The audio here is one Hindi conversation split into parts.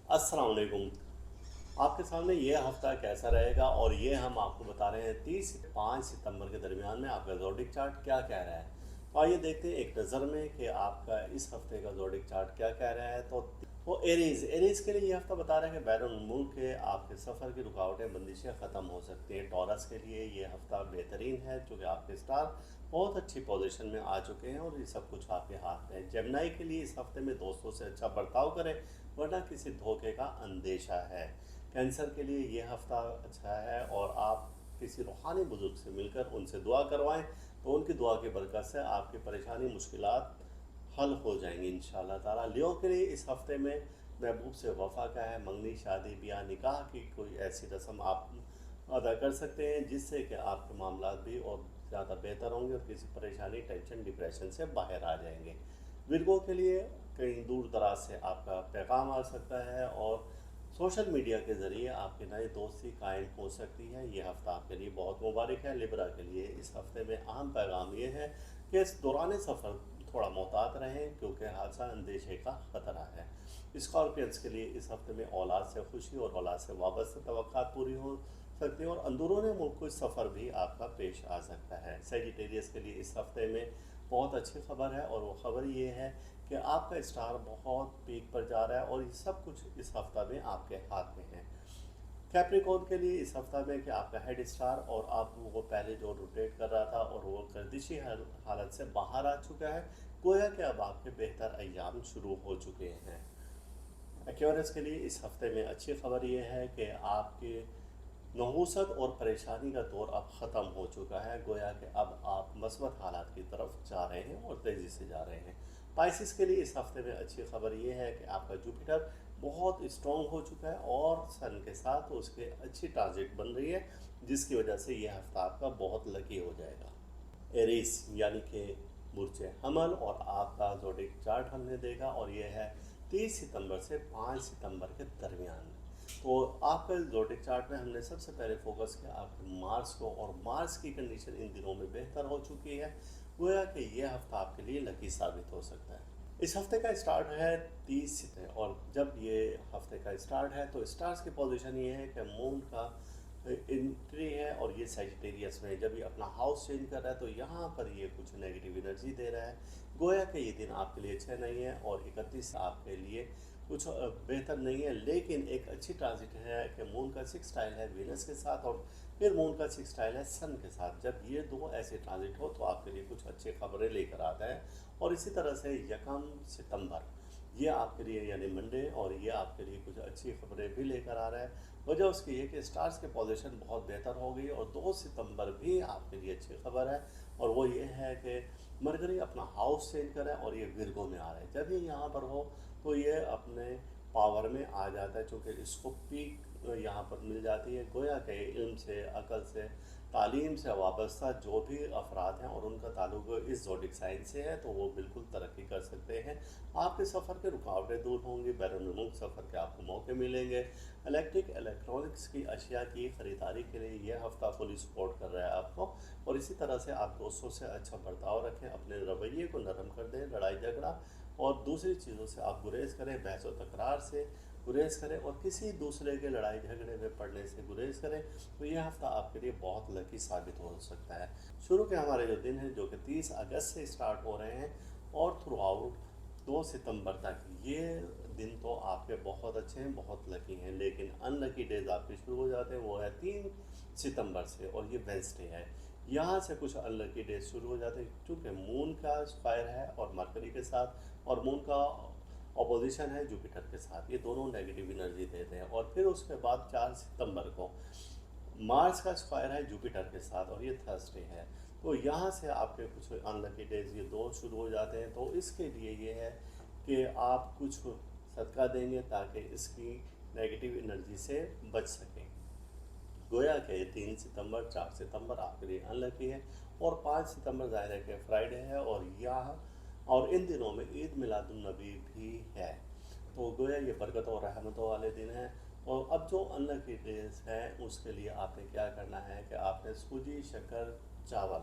अस्सलाम वालेकुम। आपके सामने ये हफ़्ता कैसा रहेगा और ये हम आपको बता रहे हैं 30 से 5 सितंबर के दरमियान में आपका ज़ोडिक चार्ट क्या कह रहा है। तो आइए देखते हैं एक नज़र में कि आपका इस हफ़्ते का ज़ोडिक चार्ट क्या कह रहा है। तो वो एरीज़ के लिए ये हफ़्ता बता रहा है कि बैरून मुल्क के आपके सफ़र की रुकावटें बंदिशें ख़त्म हो सकती हैं। टॉरस के लिए ये हफ़्ता बेहतरीन है क्योंकि आपके स्टार बहुत अच्छी पोजीशन में आ चुके हैं और ये सब कुछ आपके हाथ में है। जेमिनी के लिए इस हफ़्ते में दोस्तों से अच्छा बर्ताव करें वरना किसी धोखे का अंदेशा है। कैंसर के लिए ये हफ़्ता अच्छा है और आप किसी रूहानी बुजुर्ग से मिलकर उनसे दुआ करवाएं तो उनकी दुआ की बरकत से आपकी परेशानी मुश्किलात हल हो जाएंगी इंशाल्लाह ताला। लियो के लिए इस हफ्ते में महबूब से वफ़ा का है, मंगनी शादी ब्याह निकाह की कोई ऐसी रस्म आप अदा कर सकते हैं जिससे कि आपके मामला भी और ज़्यादा बेहतर होंगे और किसी परेशानी टेंशन डिप्रेशन से बाहर आ जाएंगे। विरगो के लिए कहीं दूर दराज से आपका पैगाम आ सकता है और सोशल मीडिया के ज़रिए आपके नए दोस्ती कायम हो सकती है। ये हफ़्ता आपके लिए बहुत मुबारक है। लिब्रा के लिए इस हफ़्ते में अहम पैगाम ये है कि इस दौरान सफ़र थोड़ा मोहतात रहें क्योंकि हादसा अंदेशे का ख़तरा है। स्कॉर्पियंस के लिए इस हफ़्ते में औलाद से खुशी और औलाद से वाबस्ता तवक्कात पूरी हो सकती है और अंदरूनी मुल्क कोई सफ़र भी आपका पेश आ सकता है। सेजिटेरियस के लिए इस हफ़्ते में बहुत अच्छी खबर है और वो खबर ये है कि आपका स्टार बहुत पीक पर जा रहा है और ये सब कुछ इस हफ्ता में आपके हाथ में है। कैप्रिकॉर्न के लिए इस हफ्ता में कि आपका हेड स्टार और आप वो पहले जो रोटेट कर रहा था और वो गर्दिशी हालत से बाहर आ चुका है, गोया कि अब आपके बेहतर अय्याम शुरू हो चुके हैं। एक्वेरियस के लिए इस हफ्ते में अच्छी खबर ये है कि आपके नहूसत और परेशानी का दौर अब ख़त्म हो चुका है। गोया कि अब आप मस्बत हालात की तरफ जा रहे हैं और तेज़ी से जा रहे हैं। पाइसिस के लिए इस हफ्ते में अच्छी खबर ये है कि आपका जुपिटर बहुत स्ट्रॉन्ग हो चुका है और सन के साथ उसके अच्छी ट्रांजिट बन रही है जिसकी वजह से यह हफ्ता आपका बहुत लकी हो जाएगा। एरीस यानी कि बुर्ज हमल और आपका जोडिक चार्ट हमने देखा और ये है 30 सितंबर से 5 सितंबर के दरमियान में। तो आपका जोडिक चार्ट में हमने सबसे पहले फोकस किया आपके मार्स को और मार्स की कंडीशन इन दिनों में बेहतर हो चुकी है। गोया कि ये हफ्ता आपके लिए लकी साबित हो सकता है। इस हफ्ते का स्टार्ट है 30 सितंबर और जब ये हफ्ते का स्टार्ट है तो स्टार्स की पोजीशन ये है कि मून का एंट्री है और ये सजिटेरियस में जब ये अपना हाउस चेंज कर रहा है तो यहाँ पर ये कुछ नेगेटिव एनर्जी दे रहा है। गोया कि ये दिन आपके लिए अच्छा नहीं है और 31 आपके लिए कुछ बेहतर नहीं है, लेकिन एक अच्छी ट्रांजिट है कि मून का सिक्स स्टाइल है वीनस के साथ और फिर मून का सिक्स स्टाइल है सन के साथ। जब ये दो ऐसे ट्रांजिट हो तो आपके लिए कुछ अच्छी खबरें लेकर आता है और इसी तरह से 1 सितंबर ये आपके लिए यानी मंडे और ये आपके लिए कुछ अच्छी खबरें भी लेकर आ रहा है। वजह उसकी ये कि स्टार्स के पोजीशन बहुत बेहतर हो गई और 2 सितंबर भी आपके लिए अच्छी खबर है और वो ये है कि मरकरी अपना हाउस चेंज करें और ये विर्गो में आ रहे हैं। जब ये यहाँ पर हो तो ये अपने पावर में आ जाता है चूँकि इसको पीक यहाँ पर मिल जाती है। गोया के इल्म से अकल से तालीम से वाबस्ता जो भी अफराद हैं और उनका ताल्लुक इस ज़ोडिक साइन से है तो वो बिल्कुल तरक्की कर सकते हैं। आपके सफ़र के रुकावटें दूर होंगी, बैरून मुल्क सफ़र के आपको मौके मिलेंगे। इलेक्ट्रॉनिक्स की अशिया की ख़रीदारी के लिए यह हफ़्ता फुली सपोर्ट कर रहा है आपको और इसी तरह से आप दोस्तों से अच्छा बर्ताव रखें, अपने रवैये को नरम कर दें, लड़ाई झगड़ा और दूसरी चीज़ों से आप गुरेज करें, बहस व तकरार से गुरेज करें और किसी दूसरे के लड़ाई झगड़े में पड़ने से गुरेज करें। तो यह हफ़्ता आपके लिए बहुत लकी साबित हो सकता है। शुरू के हमारे जो दिन हैं जो कि 30 अगस्त से स्टार्ट हो रहे हैं और थ्रू आउट 2 सितंबर तक ये दिन तो आपके बहुत अच्छे हैं, बहुत लकी हैं, लेकिन अनलकी डेज आपके शुरू हो जाते हैं। वो है 3 सितंबर से और ये वेंसडे है। यहाँ से कुछ अनलकी डेज शुरू हो जाते हैं क्योंकि मून का स्क्वायर है और मरकरी के साथ और मून का अपोजिशन है जुपिटर के साथ। ये दोनों नेगेटिव एनर्जी देते हैं और फिर उसके बाद 4 सितंबर को मार्स का स्क्वायर है जुपिटर के साथ और ये थर्सडे है। तो यहाँ से आपके कुछ अनलकी डेज ये दो शुरू हो जाते हैं। तो इसके लिए ये है कि आप कुछ सदका देंगे ताकि इसकी नेगेटिव एनर्जी से बच सकें। गोया के 3 सितंबर 4 सितंबर आपके लिए अनलकी है और 5 सितंबर ज़ाहिर है कि फ्राइडे है और यहाँ और इन दिनों में ईद मिलादुन्नबी भी है। तो गोया ये बरकतों और रहमतों वाले दिन हैं। और अब जो अनलकी डेज हैं उसके लिए आपने क्या करना है कि आपने सूजी शक्कर चावल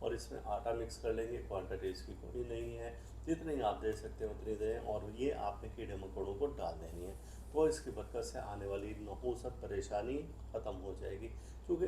और इसमें आटा मिक्स कर लेंगे। क्वांटिटी इसकी कोई नहीं है, जितनी आप दे सकते हैं उतनी दें और ये आपने कीड़े मकोड़ों को डाल देनी है। तो इसकी बरकत से आने वाली नहुसत परेशानी ख़त्म हो जाएगी। क्योंकि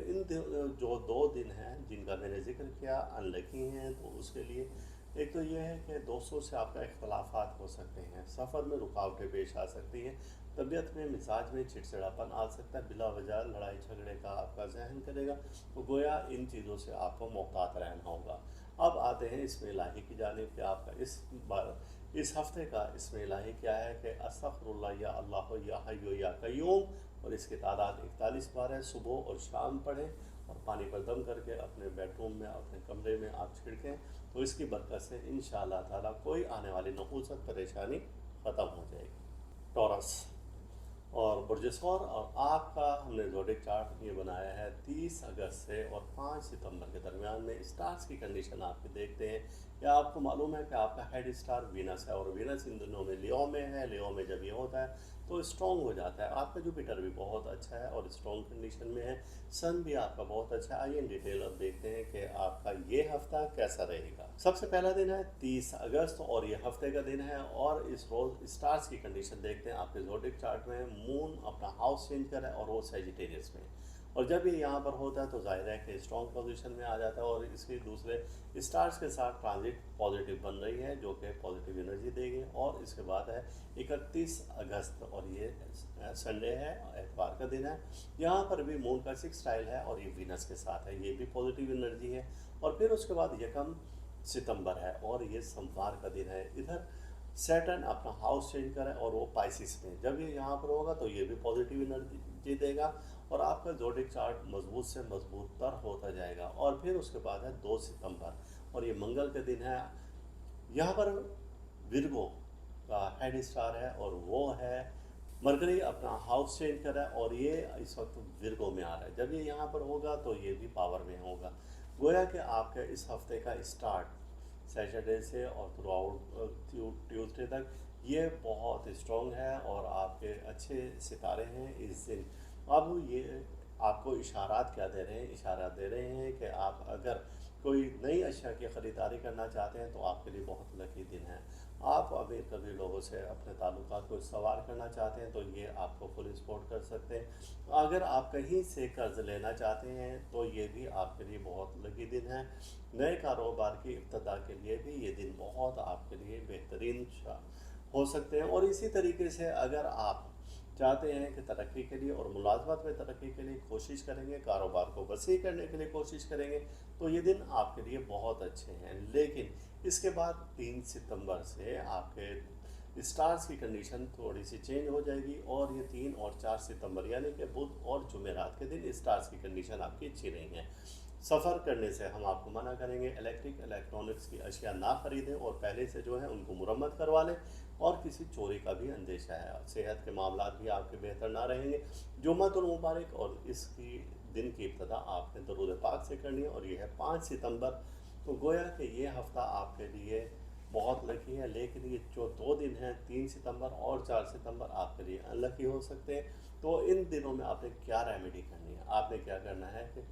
जो 2 दिन हैं जिनका मैंने ज़िक्र किया अनलकी हैं, तो उसके लिए एक तो ये है कि दोस्तों से आपका इख्तलाफात हो सकते हैं, सफ़र में रुकावटें पेश आ सकती हैं, तबीयत में मिजाज में चिड़चिड़ापन आ सकता है, बिला वजह लड़ाई झगड़े का आपका जहन करेगा। तो गोया इन चीज़ों से आपको मोहतात रहना होगा। अब आते हैं इसमें इलाही की जानिब कि आपका इस हफ्ते का इसमें इलाही क्या है कि अस्तगफिरुल्लाह या अल्लाह या हय्यु या कय्यूम, और इसकी तादाद 41 बार है। सुबह और शाम पढ़ें और पानी पर दम करके अपने बेडरूम में अपने कमरे में आप छिड़कें, तो इसकी बरकत से इंशाअल्लाह ताला कोई आने वाली नहुसत परेशानी ख़त्म हो जाएगी। टॉरस और बुर्जस्वर और आग का हमने ज़ोडिक चार्ट ये बनाया है 30 अगस्त से और 5 सितंबर के दरमियान में। स्टार्स की कंडीशन आपके देखते हैं। क्या आपको मालूम है कि आपका हेड स्टार वीनस है, और वीनस इन दिनों में लियो में है। लियो में जब ये होता है तो स्ट्रॉन्ग हो जाता है। आपका जुपिटर भी बहुत अच्छा है और स्ट्रॉन्ग कंडीशन में है। सन भी आपका बहुत अच्छा है। आइए इन डिटेल अब देखते हैं कि आपका ये हफ्ता कैसा रहेगा। सबसे पहला दिन है 30 अगस्त और ये हफ्ते का दिन है, और इस रोज़ स्टार्स की कंडीशन देखते हैं। आपके ज़ोडिक चार्ट में मून अपना हाउस चेंज कर रहा है और वो सेजिटेरियस में, और जब ये यहाँ पर होता है तो जाहिर है कि स्ट्रॉन्ग पोजीशन में आ जाता है, और इसके दूसरे स्टार्स के साथ ट्रांजिट पॉजिटिव बन रही है जो कि पॉजिटिव एनर्जी देगी। और इसके बाद है 31 अगस्त और ये संडे है, एतवार का दिन है। यहाँ पर भी मून का 6 स्टाइल है और ये वीनस के साथ है, ये भी पॉजिटिव एनर्जी है। और फिर उसके बाद 1 सितंबर है और ये सोमवार का दिन है। इधर सैटर्न अपना हाउस चेंज करें और वो पाइसिस में, जब ये यहाँ पर होगा तो ये भी पॉजिटिव एनर्जी देगा और आपका जोडिक चार्ट मजबूत से मजबूत तर होता जाएगा। और फिर उसके बाद है 2 सितंबर और ये मंगल का दिन है। यहाँ पर विर्गो का हेड स्टार है और वो है मरकरी अपना हाउस चेंज कर रहा है और ये इस वक्त विर्गो में आ रहा है। जब ये यहाँ पर होगा तो ये भी पावर में होगा। गोया कि आपके इस हफ्ते का स्टार्ट सैटरडे से और थ्रू आउट ट्यूसडे तक ये बहुत स्ट्रॉन्ग है और आपके अच्छे सितारे हैं इस दिन। अब ये आपको इशारात क्या दे रहे हैं? इशारा दे रहे हैं कि आप अगर कोई नई अशिया की ख़रीदारी करना चाहते हैं तो आपके लिए बहुत लकी दिन है। आप अमीर कबीर लोगों से अपने ताल्लुकात को सवार करना चाहते हैं तो ये आपको फुल सपोर्ट कर सकते हैं। अगर आप कहीं से कर्ज़ लेना चाहते हैं तो ये भी आपके लिए बहुत लकी दिन है। नए कारोबार की इब्तदा के लिए भी ये दिन बहुत आपके लिए बेहतरीन हो सकते हैं। और इसी तरीके से अगर आप चाहते हैं कि तरक्की के लिए और मुलाजमत में तरक्की के लिए कोशिश करेंगे, कारोबार को वसी करने के लिए कोशिश करेंगे, तो ये दिन आपके लिए बहुत अच्छे हैं। लेकिन इसके बाद 3 सितंबर से आपके स्टार्स की कंडीशन थोड़ी सी चेंज हो जाएगी और ये 3 और 4 सितंबर यानी कि बुध और जुमेरात के दिन स्टार्स की कंडीशन आपकी अच्छी नहीं है। सफ़र करने से हम आपको मना करेंगे। इलेक्ट्रॉनिक्स की अशिया ना ख़रीदें और पहले से जो है उनको मुरम्मत करवा लें, और किसी चोरी का भी अंदेशा है। सेहत के मामला भी आपके बेहतर ना रहेंगे। जुम्मतुल मुबारक और इसकी दिन की इब्तदा आपने दरूद पाक से करनी है और ये है 5 सितंबर। तो गोया कि ये हफ़्ता आपके लिए बहुत लकी है, लेकिन ये जो 2 दिन हैं 3 सितंबर और 4 सितंबर आपके लिए अनलकी हो सकते हैं। तो इन दिनों में आपने क्या रेमेडी करनी है? आपने क्या करना है कि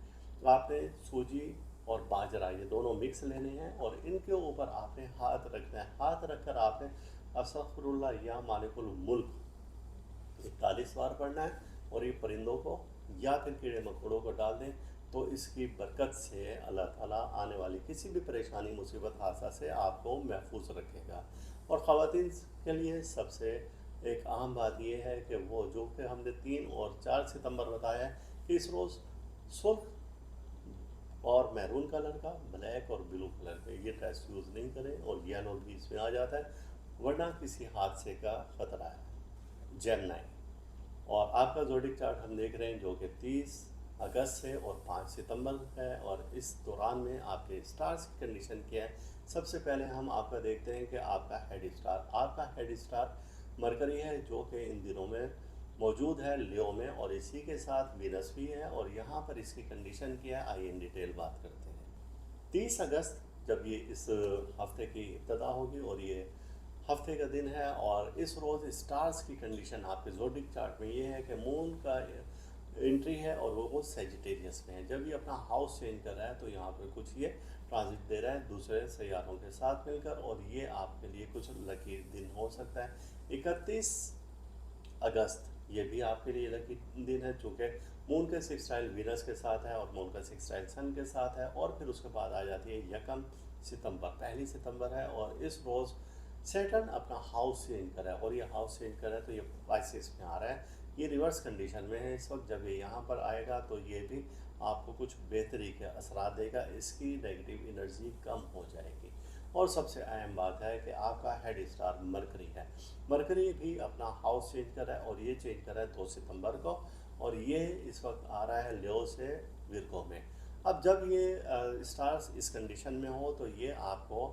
आपने सूजी और बाजरा ये दोनों मिक्स लेने हैं और इनके ऊपर आपने हाथ रखना है। हाथ रखकर आपने अस्तगफिरुल्लाह या मालिकुल मुल्क 41 बार पढ़ना है, और ये परिंदों को या फिर कीड़े मकोड़ों को डाल दें, तो इसकी बरकत से अल्लाह ताला आने वाली किसी भी परेशानी मुसीबत हादसा से आपको महफूज रखेगा। और ख़वातीन के लिए सबसे एक अहम बात यह है कि वो जो कि हमने 3 और 4 सितंबर बताया है कि इस रोज़ सुर्ख और मैरून कलर का, ब्लैक और ब्लू कलर के ये ड्रेस यूज़ नहीं करें, और येलो भी इसमें आ जाता है, वरना किसी हादसे का ख़तरा है। जेमिनी और आपका ज़ोडिक चार्ट हम देख रहे हैं जो कि 30 अगस्त से और 5 सितंबर है, और इस दौरान में आपके स्टार्स की कंडीशन क्या है। सबसे पहले हम आपका देखते हैं कि आपका हेड स्टार मरकरी है जो कि इन दिनों में मौजूद है लियो में, और इसी के साथ वीनस भी है। और यहाँ पर इसकी कंडीशन क्या है आइए इन डिटेल बात करते हैं। 30 अगस्त जब ये इस हफ्ते की इब्तदा होगी और ये हफ्ते का दिन है, और इस रोज़ स्टार्स की कंडीशन आपके ज़ोडिक चार्ट में ये है कि मून का एंट्री है और वो सेजिटेरियस में है। जब ये अपना हाउस चेंज कर रहा है तो यहाँ पर कुछ ये ट्रांजिट दे रहा है दूसरे सैयारों के साथ मिलकर, और ये आपके लिए कुछ लकी दिन हो सकता है। 31 अगस्त, ये भी आपके लिए लकी दिन है, चूँकि मून के सेक्सटाइल वीनस के साथ है और मून का सेक्सटाइल सन के साथ है। और फिर उसके बाद आ जाती है यकम सितंबर, पहली सितंबर है, और इस रोज़ सैटर्न अपना हाउस चेंज कर रहा है, और ये हाउस चेंज कर रहा है तो ये पाइसेस में आ रहा है। ये रिवर्स कंडीशन में है इस वक्त। जब ये यहाँ पर आएगा तो ये भी आपको कुछ बेहतरी के असरात देगा, इसकी नेगेटिव एनर्जी कम हो जाएगी। और सबसे अहम बात है कि आपका हेड स्टार मरकरी है। मरकरी भी अपना हाउस चेंज कर रहा है, और ये चेंज कर रहा है 2 सितंबर को, और ये इस वक्त आ रहा है लियो से विरगो में। अब जब ये स्टार्स इस कंडीशन में हो तो ये आपको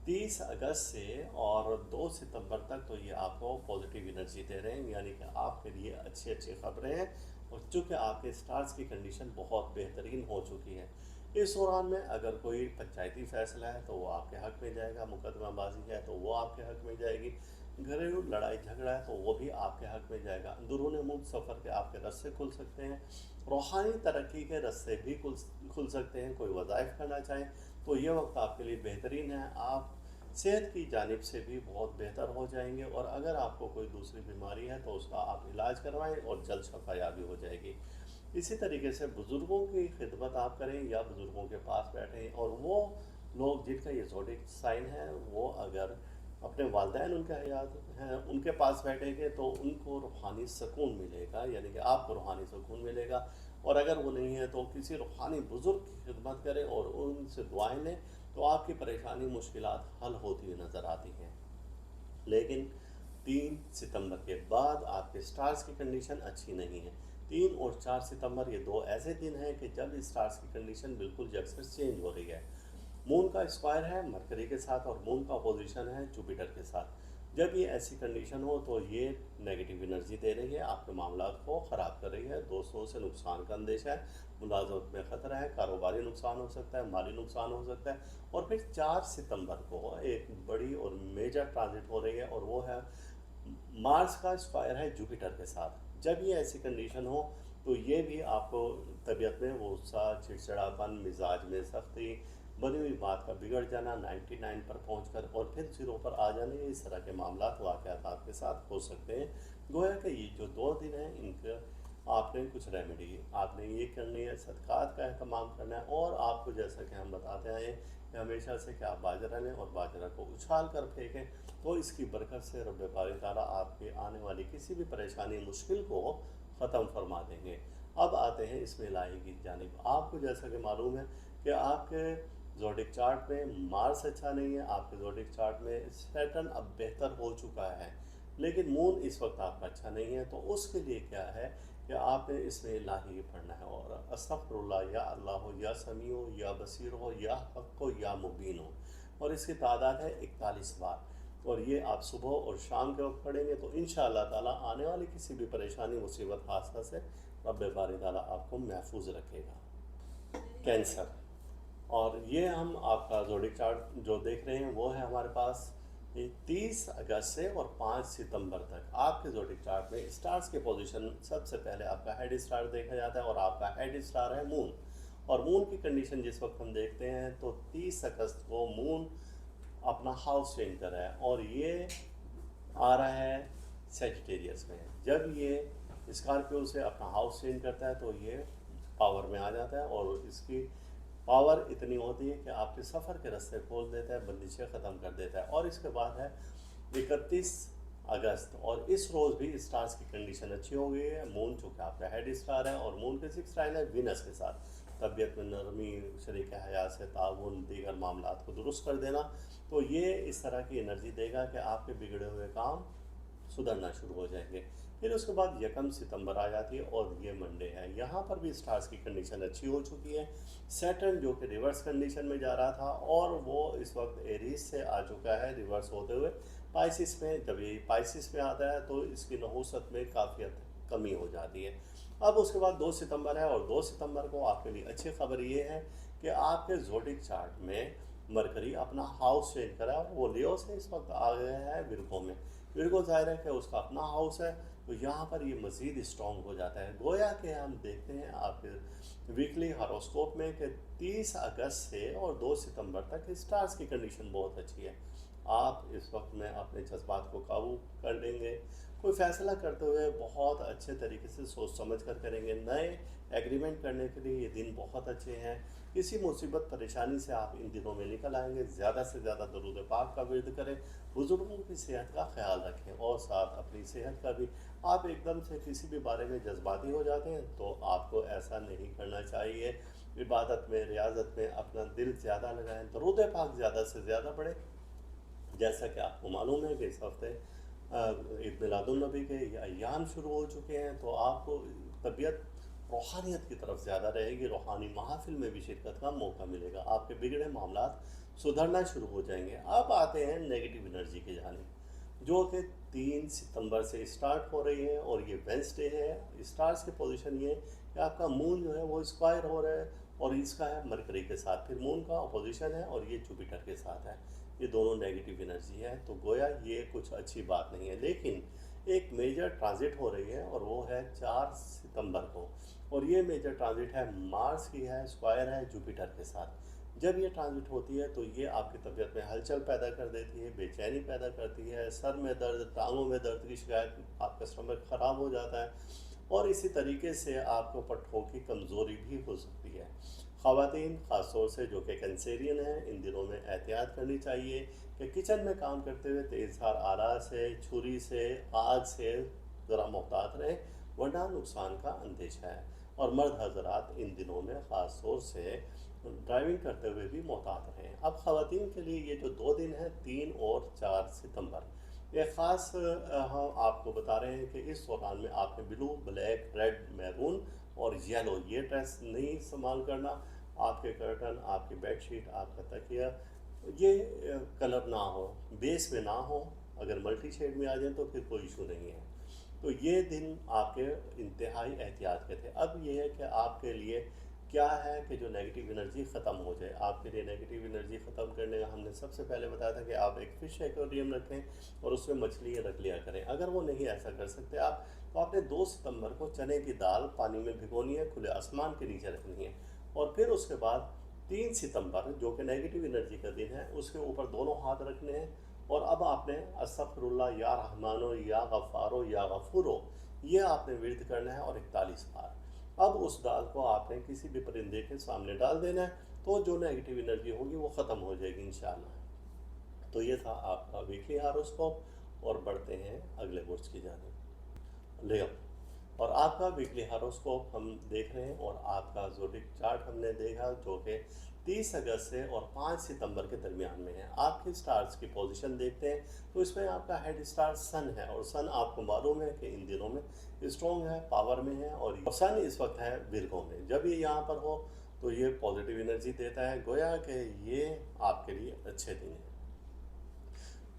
30 अगस्त से और 2 सितंबर तक तो ये आपको पॉजिटिव एनर्जी दे रहे हैं, यानी कि आपके लिए अच्छी अच्छी खबरें हैं। और चूँकि आपके स्टार्स की कंडीशन बहुत बेहतरीन हो चुकी है, इस दौरान में अगर कोई पंचायती फैसला है तो वो आपके हक में जाएगा, मुकदमाबाजी है तो वो आपके हक में जाएगी, घरेलू लड़ाई झगड़ा है तो वो भी आपके हक में जाएगा, अंदरून मुल्क सफ़र के आपके रास्ते खुल सकते हैं, रूहानी तरक्की के रास्ते भी खुल सकते हैं। कोई वज़ाइफ करना चाहें तो ये वक्त आपके लिए बेहतरीन है। आप सेहत की जानिब से भी बहुत बेहतर हो जाएंगे, और अगर आपको कोई दूसरी बीमारी है तो उसका आप इलाज करवाएं और जल्द शफायाबी हो जाएगी। इसी तरीके से बुज़ुर्गों की खिदमत आप करें या बुज़ुर्गों के पास बैठें, और वो लोग जिनका ये ज़ोडिक साइन है वो अगर अपने वालिदैन उनके हयात हैं उनके पास बैठेंगे तो उनको रूहानी सुकून मिलेगा, यानी कि आपको रूहानी सुकून मिलेगा। और अगर वो नहीं है तो किसी रूहानी बुज़ुर्ग की खिदमत करें और उनसे दुआएं लें, तो आपकी परेशानी मुश्किलात हल होती हुई नज़र आती हैं। लेकिन 3 सितंबर के बाद आपके स्टार्स की कंडीशन अच्छी नहीं है। 3 और 4 सितंबर ये दो ऐसे दिन हैं कि जब स्टार्स की कंडीशन बिल्कुल यकसर चेंज हो रही है। मून का स्क्वायर है मरकरी के साथ, और मून का पोजीशन है जुपिटर के साथ। जब ये ऐसी कंडीशन हो तो ये नेगेटिव एनर्जी दे रही है, आपके मामलात को ख़राब कर रही है, दोस्तों से नुकसान का अंदेशा है, मुलाजमत में ख़तरा है, कारोबारी नुकसान हो सकता है, माली नुकसान हो सकता है। और फिर 4 सितंबर को एक बड़ी और मेजर ट्रांजिट हो रही है, और वो है मार्स का स्क्वायर है जुपिटर के साथ। जब ये ऐसी कंडीशन हो तो ये भी आपको तबीयत में गुस्सा, चिड़चिड़ापन, मिजाज में सख्ती, बनी हुई बात का बिगड़ जाना, 99 पर पहुंचकर और फिर ज़ीरो पर आ जाने, इस तरह के मामलात वाक़यात आपके साथ हो सकते हैं। गोया कि ये जो 2 दिन हैं इनका आपने कुछ रेमेडी आपने ये करनी है, सदक़ात का अहतमाम करना है, और आपको जैसा कि हम बताते आए हैं कि हमेशा से कि आप बाजरा लें और बाजरा को उछाल कर फेंकें, तो इसकी बरकत से रब बारी ताला आपके आने वाली किसी भी परेशानी मुश्किल को ख़त्म फरमा देंगे। अब आते हैं इसमें इलाही की जानिब। आपको जैसा कि मालूम है कि आपके ज़ोडिक चार्ट में मार्स अच्छा नहीं है, आपके ज़ोडिक चार्ट में सैटर्न अब बेहतर हो चुका है, लेकिन मून इस वक्त आपका अच्छा नहीं है। तो उसके लिए क्या है कि आपने इसमें इलाही पढ़ना है, और अस्तग़फिरुल्लाह, या अल्लाह हो, या समी हो, या बसीर हो, या हक़ हो, या मुबीन हो, और इसकी तादाद है 41 बार। और ये आप सुबह और शाम के वक्त पढ़ेंगे तो इंशाअल्लाह ताला आने वाली किसी भी परेशानी, मुसीबत, हादसा से रब बारी ताला आपको महफूज रखेगा। कैंसर, और ये हम आपका ज़ोडिक चार्ट जो देख रहे हैं वो है हमारे पास। ये 30 अगस्त से और 5 सितंबर तक आपके ज़ोडिक चार्ट में स्टार्स के पोजीशन, सबसे पहले आपका हेड स्टार देखा जाता है, और आपका हेड स्टार है मून। और मून की कंडीशन जिस वक्त हम देखते हैं तो 30 अगस्त को मून अपना हाउस चेंज कर रहा है, और ये आ रहा है सेजिटेरियस में। जब ये स्कॉर्पियो से अपना हाउस चेंज करता है तो ये पावर में आ जाता है, और इसकी पावर इतनी होती है कि आपके सफ़र के रास्ते खोल देता है, बंदिशें ख़त्म कर देता है। और इसके बाद है 31 अगस्त, और इस रोज़ भी स्टार्स की कंडीशन अच्छी हो गई है। मून चूँकि आपका हेड स्टार है, और मून के 6 स्टाइल है वीनस के साथ, तबीयत में नरमी, शरीक हयात से ताउन, दीगर मामलात को दुरुस्त कर देना। तो ये इस तरह की एनर्जी देगा कि आपके बिगड़े हुए काम सुधरना शुरू हो जाएंगे। फिर उसके बाद यकम सितंबर आ जाती है, और ये मंडे है। यहाँ पर भी स्टार्स की कंडीशन अच्छी हो चुकी है। सैटर्न जो कि रिवर्स कंडीशन में जा रहा था, और वो इस वक्त एरीज से आ चुका है रिवर्स होते हुए पाइसिस में। जब ये पाइसिस में आता है तो इसकी नहूसत में काफ़ी हद तक कमी हो जाती है। अब उसके बाद 2 सितंबर है, और 2 सितंबर को आपके लिए अच्छी खबर ये है कि आपके ज़ोडिक चार्ट में मरकरी अपना हाउस चेंज करा, और वो लियो से इस वक्त आ गया है विरगो में। विरगो ज़ाहिर है कि उसका अपना हाउस है, तो यहाँ पर ये मज़ीद स्ट्रॉन्ग हो जाता है। गोया कि हम देखते हैं आपके वीकली हॉरोस्कोप में कि 30 अगस्त से और 2 सितंबर तक स्टार्स की कंडीशन बहुत अच्छी है। आप इस वक्त में अपने जज्बात को काबू कर लेंगे, कोई फ़ैसला करते हुए बहुत अच्छे तरीके से सोच समझ कर करेंगे। नए एग्रीमेंट करने के लिए ये दिन बहुत अच्छे हैं। किसी मुसीबत परेशानी से आप इन दिनों में निकल आएँगे। ज़्यादा से ज़्यादा दरूद पाक का विर्द करें, बुज़ुर्गों की सेहत का ख़्याल रखें और साथ अपनी सेहत का भी। आप एकदम से किसी भी बारे में जज़्बाती हो जाते हैं, तो आपको ऐसा नहीं करना चाहिए। इबादत में, रियाज़त में अपना दिल ज़्यादा लगाएँ, दरूद पाक ज़्यादा से ज़्यादा पढ़ें। जैसा कि आपको मालूम है कि इस हफ़्ते ईद मिलादुन्नबी के ये अय्याम शुरू हो चुके हैं, तो आपको तबीयत रूहानियत की तरफ ज़्यादा रहेगी, रूहानी महफ़िल में भी शिरकत का मौका मिलेगा, आपके बिगड़े मामलात सुधरना शुरू हो जाएँगे। अब आते हैं नेगेटिव एनर्जी की जानिब, जो कि 3 सितंबर से स्टार्ट हो रही है और ये वेडनेसडे है। स्टार्स की पोज़ीशन ये है कि आपका मून जो है वो स्क्वायर हो रहा है और इसका है मरकरी के साथ, फिर मून का अपोज़िशन है और ये जुपिटर के साथ है। ये दोनों नेगेटिव एनर्जी है, तो गोया ये कुछ अच्छी बात नहीं है। लेकिन एक मेजर ट्रांजिट हो रही है और वो है 4 सितंबर को, और ये मेजर ट्रांजिट है मार्स की है, स्क्वायर है जुपिटर के साथ। जब ये ट्रांजिट होती है तो ये आपकी तबीयत में हलचल पैदा कर देती है, बेचैनी पैदा करती है, सर में दर्द, टांगों में दर्द की शिकायत, आपका स्टमक ख़राब हो जाता है और इसी तरीके से आपको पट्टों की कमज़ोरी भी हो सकती है। ख़वातीन ख़ास तौर से जो कि कैंसेरियन हैं, इन दिनों में एहतियात करनी चाहिए कि किचन में काम करते हुए तेज़धार आलात से, छुरी से, आग से ज़रा मुहतात रहें, वरना नुकसान का अंदेशा है। और मर्द हज़रात इन दिनों में ख़ास तौर से ड्राइविंग करते हुए भी मुहतात रहें। अब ख़वातीन के लिए ये जो 2 दिन हैं, 3 और 4 सितंबर, ये ख़ास हम आपको बता रहे हैं कि इस दौरान में आपने ब्लू, ब्लैक, रेड, मैरून और येलो ये ड्रेस नहीं इस्तेमाल करना। आपके कर्टन, आपकी बेडशीट, आपका तकिया ये कलर ना हो, बेस में ना हो। अगर मल्टी शेड में आ जाए तो फिर कोई इशू नहीं है। तो ये दिन आपके इंतहाई एहतियात के थे। अब ये है कि आपके लिए क्या है कि जो नेगेटिव एनर्जी ख़त्म हो जाए। आपके लिए नेगेटिव एनर्जी ख़त्म करने का हमने सबसे पहले बताया था कि आप एक फ़िश एक्वेरियम रखें और उसमें मछलियाँ रख लिया करें। अगर वो नहीं ऐसा कर सकते आप, तो आपने 2 सितंबर को चने की दाल पानी में भिगोनी है, खुले आसमान के नीचे रखनी है और फिर उसके बाद 3 सितंबर जो कि नेगेटिव एनर्जी का दिन है, उसके ऊपर दोनों हाथ रखने हैं और अब आपने अस्तगफिरुल्लाह या रहमानो या गफ़ारो या गफ़ूरो ये आपने विर्द करना है और 41 बार। अब उस दाल को आपने किसी भी परिंदे के सामने डाल देना है, तो जो नेगेटिव एनर्जी होगी वो ख़त्म हो जाएगी इंशाअल्लाह। तो ये था आपका वीकली हॉरोस्कोप और बढ़ते हैं अगले बुर्ज की जानिब। लियो, और आपका वीकली हॉरोस्कोप हम देख रहे हैं और आपका ज़ोडिक चार्ट हमने देखा जो कि 30 अगस्त से और 5 सितंबर के दरमियान में है। आपके स्टार्स की पोजीशन देखते हैं तो इसमें आपका हेड स्टार सन है और सन आपको मालूम है कि इन दिनों में स्ट्रॉन्ग है, पावर में है और सन इस वक्त है विर्गो में। जब ये यहाँ पर हो तो ये पॉजिटिव एनर्जी देता है, गोया कि ये आपके लिए अच्छे दिन हैं।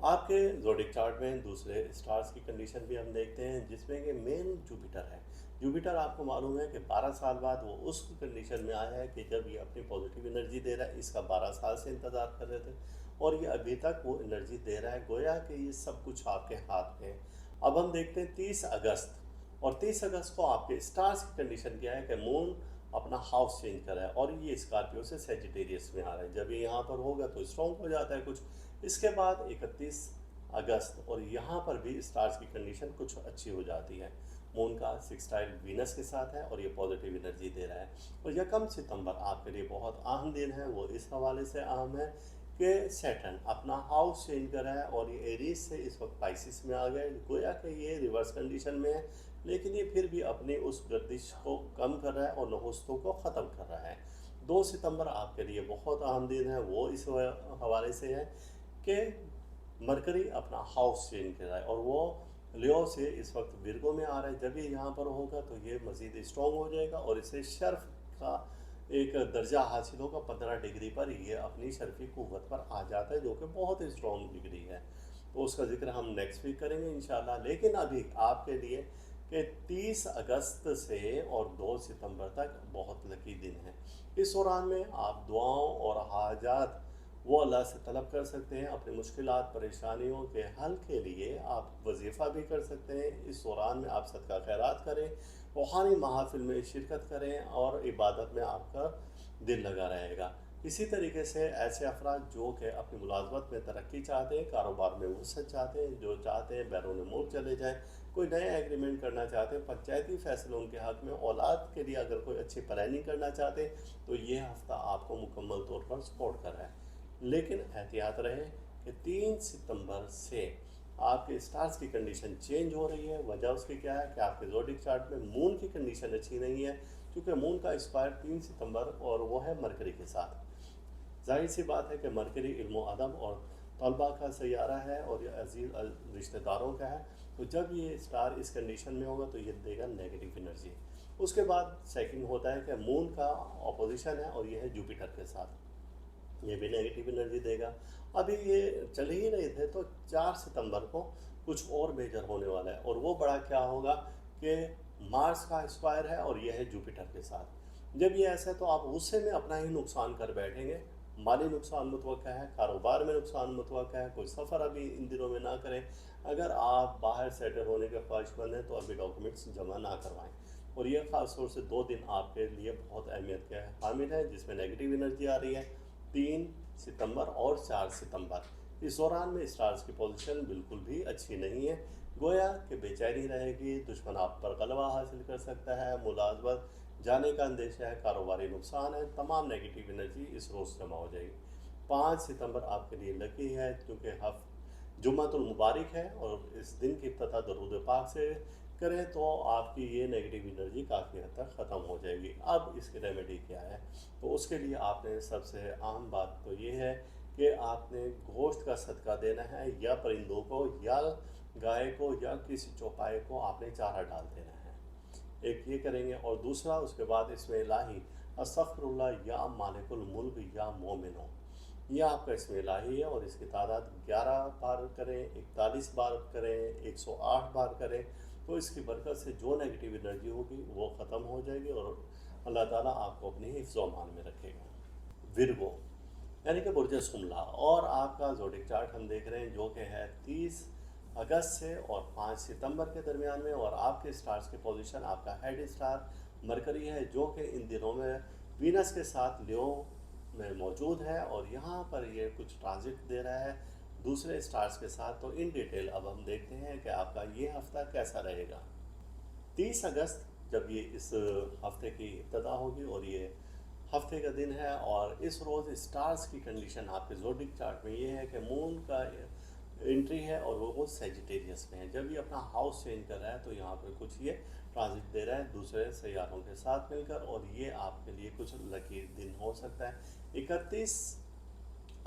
आपके ज़ोडिक चार्ट में दूसरे स्टार्स की कंडीशन भी हम देखते हैं जिसमें कि मेन जुपिटर है। जुपिटर आपको मालूम है कि 12 साल बाद वो उस कंडीशन में आया है कि जब ये अपनी पॉजिटिव एनर्जी दे रहा है। इसका 12 साल से इंतज़ार कर रहे थे और ये अभी तक वो एनर्जी दे रहा है, गोया कि ये सब कुछ आपके हाथ में है। अब हम देखते हैं 30 अगस्त, और 30 अगस्त को आपके स्टार्स की कंडीशन क्या है कि मून अपना हाउस चेंज कर रहा है और ये स्कॉर्पियो से सेजिटेरियस में आ रहा है। जब ये यहाँ पर होगा तो स्ट्रॉन्ग हो जाता है कुछ। इसके बाद 31 अगस्त और यहाँ पर भी स्टार्स की कंडीशन कुछ अच्छी हो जाती है। मून का सिक्सटाइल वीनस के साथ है और ये पॉजिटिव एनर्जी दे रहा है। और यकम सितंबर आपके लिए बहुत अहम दिन है, वो इस हवाले से अहम है कि सैटर्न अपना हाउस चेंज कर रहा है और ये एरीज से इस वक्त पाइसिस में आ गए। गोया कि ये रिवर्स कंडीशन में है, लेकिन ये फिर भी अपनी उस गर्दिश को कम कर रहा है और नहुस्तों को ख़त्म कर रहा है। 2 सितंबर आपके लिए बहुत अहम दिन है, वो इस हवाले से है कि मरकरी अपना हाउस चेंज कर रहा है और वो लियो से इस वक्त विर्गो में आ रहा है। जब ये यहाँ पर होगा तो ये मज़ीद स्ट्रॉन्ग हो जाएगा और इसे शर्फ का एक दर्जा हासिल होगा। 15 डिग्री पर ये अपनी शर्फी क़ुव्वत पर आ जाता है जो कि बहुत स्ट्रॉन्ग डिग्री है। तो उसका ज़िक्र हम नेक्स्ट वीक करेंगे इंशाल्लाह। लेकिन अभी आपके लिए कि 30 अगस्त से और 2 सितंबर तक बहुत लकी दिन है। इस दौरान में आप दुआओं और हाजात वो अल्लाह से तलब कर सकते हैं। अपनी मुश्किलात परेशानियों के हल के लिए आप वजीफ़ा भी कर सकते हैं। इस दौरान में आप सदका खैरात करें, रूहानी महफ़िल में शिरकत करें और इबादत में आपका दिल लगा रहेगा। इसी तरीके से ऐसे अफराद जो कि अपनी मुलाजमत में तरक्की चाहते हैं, कारोबार में वसअत चाहते हैं, जो चाहते हैं बैरून मुल्क चले जाएँ, कोई नया एग्रीमेंट करना चाहते हैं, पंचायती फैसलों के हक में, औलाद के लिए अगर कोई अच्छी प्लानिंग करना चाहते हैं, तो ये हफ्ता आपको मुकम्मल तौर पर सपोर्ट कर रहा है। लेकिन एहतियात रहे कि 3 सितंबर से आपके स्टार्स की कंडीशन चेंज हो रही है। वजह उसकी क्या है कि आपके ज़ोडिक चार्ट में मून की कंडीशन अच्छी नहीं है, क्योंकि मून का एक्सपायर 3 सितंबर और वो है मरकरी के साथ। जाहिर सी बात है कि मरकरी इल्म अदब और तलबा का सैयारा है और ये अजीज़ रिश्तेदारों का है। तो जब ये स्टार इस कंडीशन में होगा तो ये देगा नेगेटिव एनर्जी। उसके बाद सेकंड होता है कि मून का ऑपोजिशन है और ये है जुपिटर के साथ, ये भी नेगेटिव एनर्जी देगा। अभी ये चल ही रहे थे तो 4 सितंबर को कुछ और मेजर होने वाला है, और वो बड़ा क्या होगा कि मार्स का स्क्वायर है और ये है जुपिटर के साथ। जब ये ऐसा है तो आप गुस्से में अपना ही नुकसान कर बैठेंगे। माली नुकसान मुतवक्का है, कारोबार में नुकसान मुतवक्का है, कोई सफ़र अभी इन दिनों में ना करें। अगर आप बाहर सेटल होने के ख्वाहिशमंद हैं तो अभी डॉक्यूमेंट्स जमा ना करवाएं। और ये ख़ास तौर से 2 दिन आपके लिए बहुत अहमियत के हामिल है, जिसमें नेगेटिव एनर्जी आ रही है, 3 सितंबर और 4 सितंबर। इस दौरान में स्टार्स की पोजीशन बिल्कुल भी अच्छी नहीं है। गोया कि बेचैनी रहेगी, दुश्मन आप पर गलबा हासिल कर सकता है, मुलाजमत जाने का अंदेशा है, कारोबारी नुकसान है, तमाम नेगेटिव एनर्जी इस रोज़ जमा हो जाएगी। 5 सितंबर आपके लिए लकी है, क्योंकि जुम्मतुल मुबारक है और इस दिन की इब्तिदा दरूद पाक से करें तो आपकी ये नेगेटिव एनर्जी काफ़ी हद तक ख़त्म हो जाएगी। अब इसकी रेमेडी क्या है? तो उसके लिए आपने सबसे आम बात तो ये है कि आपने गोश्त का सदका देना है, या परिंदों को या गाय को या किसी चौपाए को आपने चारा डाल देना है। एक ये करेंगे, और दूसरा उसके बाद इसमें इलाही अस्तगफिरुल्लाह या मालिकुल मुल्क या मोमिनो, यह आपका इसमें इलाही है और इसकी तादाद 11 बार करें, 41 बार करें, 108 बार करें। तो इसकी बरकत से जो नेगेटिव एनर्जी होगी वो ख़त्म हो जाएगी और अल्लाह ताला आपको अपनी हिफ्ज़ व अमान में रखेगा। विरगो यानी कि बुर्ज शुमला, और आपका ज़ोडिक चार्ट हम देख रहे हैं जो कि है 30 अगस्त से और 5 सितंबर के दरमियान में। और आपके स्टार्स की पोजीशन, आपका हेड स्टार मरकरी है जो कि इन दिनों में वीनस के साथ लियो में मौजूद है, और यहाँ पर ये कुछ ट्रांजिट दे रहा है दूसरे स्टार्स के साथ। तो इन डिटेल अब हम देखते हैं कि आपका ये हफ्ता कैसा रहेगा। 30 अगस्त जब ये इस हफ्ते की इब्तिदा होगी और ये हफ्ते का दिन है, और इस रोज़ स्टार्स की कंडीशन आपके ज़ोडिक चार्ट में ये है कि मून का एंट्री है और वो सेजिटेरियस में है। जब ये अपना हाउस चेंज कर रहा है तो यहाँ पर कुछ ये ट्रांजिट दे रहा है दूसरे सैयारों के साथ मिलकर, और ये आपके लिए कुछ लकी दिन हो सकता है। 31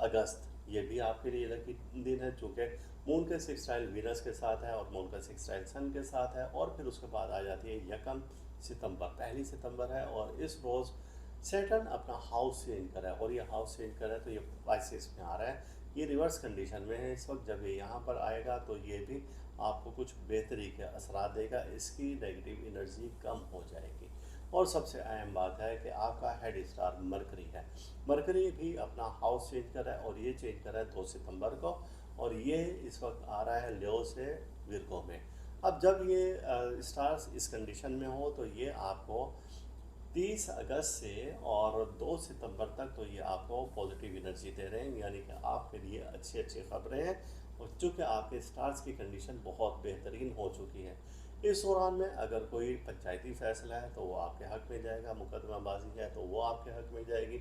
अगस्त ये भी आपके लिए लकी दिन है, चूँकि मून के सेक्सटाइल वीनस के साथ है और मून का सेक्सटाइल सन के साथ है। और फिर उसके बाद आ जाती है 1 सितंबर, 1 सितंबर है, और इस रोज़ सैटर्न अपना हाउस चेंज कर रहा है, और ये हाउस चेंज कर रहा है तो ये पाइसेस में आ रहा है। ये रिवर्स कंडीशन में है इस वक्त। जब ये यहाँ पर आएगा तो ये भी आपको कुछ बेहतरी के असरात देगा, इसकी नेगेटिव एनर्जी कम हो जाएगी। और सबसे अहम बात है कि आपका हेड स्टार मरकरी है, मरकरी भी अपना हाउस चेंज कर रहा है, और ये चेंज कर रहा है 2 सितंबर को, और ये इस वक्त आ रहा है लियो से विरगो में। अब जब ये स्टार्स इस कंडीशन में हो तो ये आपको 30 अगस्त से और 2 सितंबर तक तो ये आपको पॉजिटिव एनर्जी दे रहे हैं, यानी कि आपके लिए अच्छी अच्छी खबरें हैं। और चूँकि आपके स्टार्स की कंडीशन बहुत बेहतरीन हो चुकी है, इस दौरान में अगर कोई पंचायती फैसला है तो वो आपके हक में जाएगा, मुकदमाबाजी है तो वो आपके हक में जाएगी,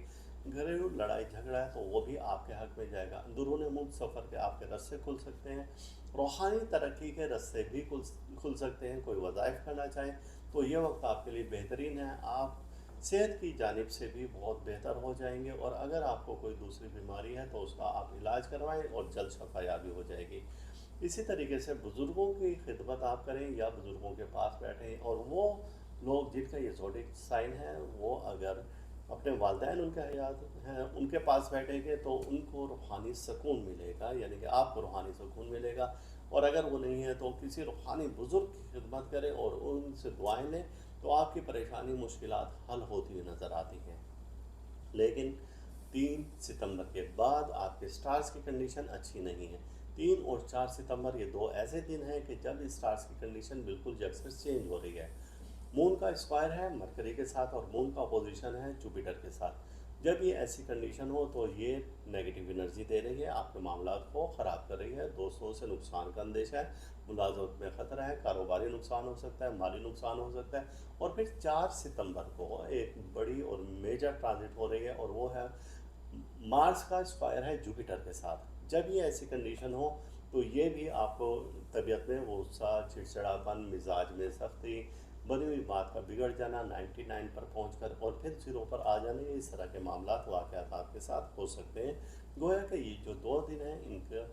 घरेलू लड़ाई झगड़ा है तो वो भी आपके हक में जाएगा, अंदरूनी मुल्क सफ़र के आपके रास्ते खुल सकते हैं, रूहानी तरक्की के रास्ते भी खुल सकते हैं। कोई वज़ाइफ करना चाहें तो ये वक्त आपके लिए बेहतरीन है। आप सेहत की जानिब से भी बहुत बेहतर हो जाएंगे, और अगर आपको कोई दूसरी बीमारी है तो उसका आप इलाज करवाएं और जल्द शफायाबी हो जाएगी। इसी तरीके से बुज़ुर्गों की खिदमत आप करें या बुज़ुर्गों के पास बैठें, और वो लोग जिनका ये ज़ोडिक साइन है वो अगर अपने वालिदैन उनके हयात हैं उनके पास बैठेंगे तो उनको रूहानी सुकून मिलेगा, यानी कि आपको रूहानी सुकून मिलेगा। और अगर वो नहीं है तो किसी रूहानी बुज़ुर्ग की खिदमत करें और उनसे दुआएं लें, तो आपकी परेशानी मुश्किलात हल होती हुई नज़र आती हैं। लेकिन 3 सितंबर के बाद आपके स्टार्स की कंडीशन अच्छी नहीं है। 3 और 4 सितंबर ये 2 ऐसे दिन हैं कि जब स्टार्स की कंडीशन बिल्कुल यकसर चेंज हो रही है। मून का स्क्वायर है मरकरी के साथ और मून का अपोजिशन है जुपिटर के साथ। जब ये ऐसी कंडीशन हो तो ये नेगेटिव एनर्जी दे रही है, आपके मामलात को ख़राब कर रही है, दोस्तों से नुकसान का अंदेशा है, मुलाजमत में ख़तरा है, कारोबारी नुकसान हो सकता है, माली नुकसान हो सकता है। और फिर 4 सितंबर को एक बड़ी और मेजर ट्रांजिट हो रही है और वो है मार्स का स्क्वायर है जुपिटर के साथ। जब ये ऐसी कंडीशन हो तो ये भी आपको तबीयत में गुस्सा, चिड़चिड़ापन, मिजाज में सख्ती, बनी हुई बात का बिगड़ जाना, 99 पर पहुंचकर और फिर 0 पर आ जाने, इस तरह के मामलात वाक़यात आपके साथ हो सकते हैं। गोया कि ये जो 2 दिन हैं इनका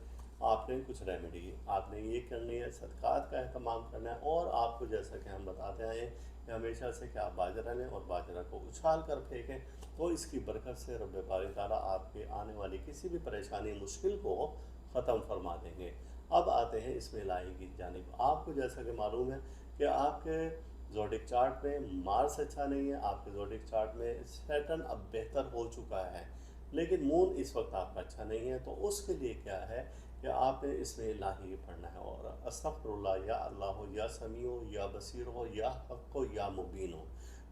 आपने कुछ रेमेडी आपने ये करनी है, सदक़ात का एहतमाम करना है। और आपको जैसा कि हम बताते आए हैं कि हमेशा से कि आप बाजरा लें और बाजरा को उछाल कर फेंकें, तो इसकी बरकत से रब बारी ताला आपके आने वाली किसी भी परेशानी, मुश्किल को ख़त्म फरमा देंगे। अब आते हैं इसमें इलाही की जानिब। आपको जैसा कि मालूम है कि आपके ज़ोडिक चार्ट में मार्स अच्छा नहीं है, आपके ज़ोडिक चार्ट में सैटर्न अब बेहतर हो चुका है, लेकिन मून इस वक्त आपका अच्छा नहीं है। तो उसके लिए क्या है कि आपने इसमें इलाही पढ़ना है और अस्तग़फिरुल्लाह, या अल्लाह हो, या समी हो, या बसीर हो, या हक़ हो, या मुबीन हो।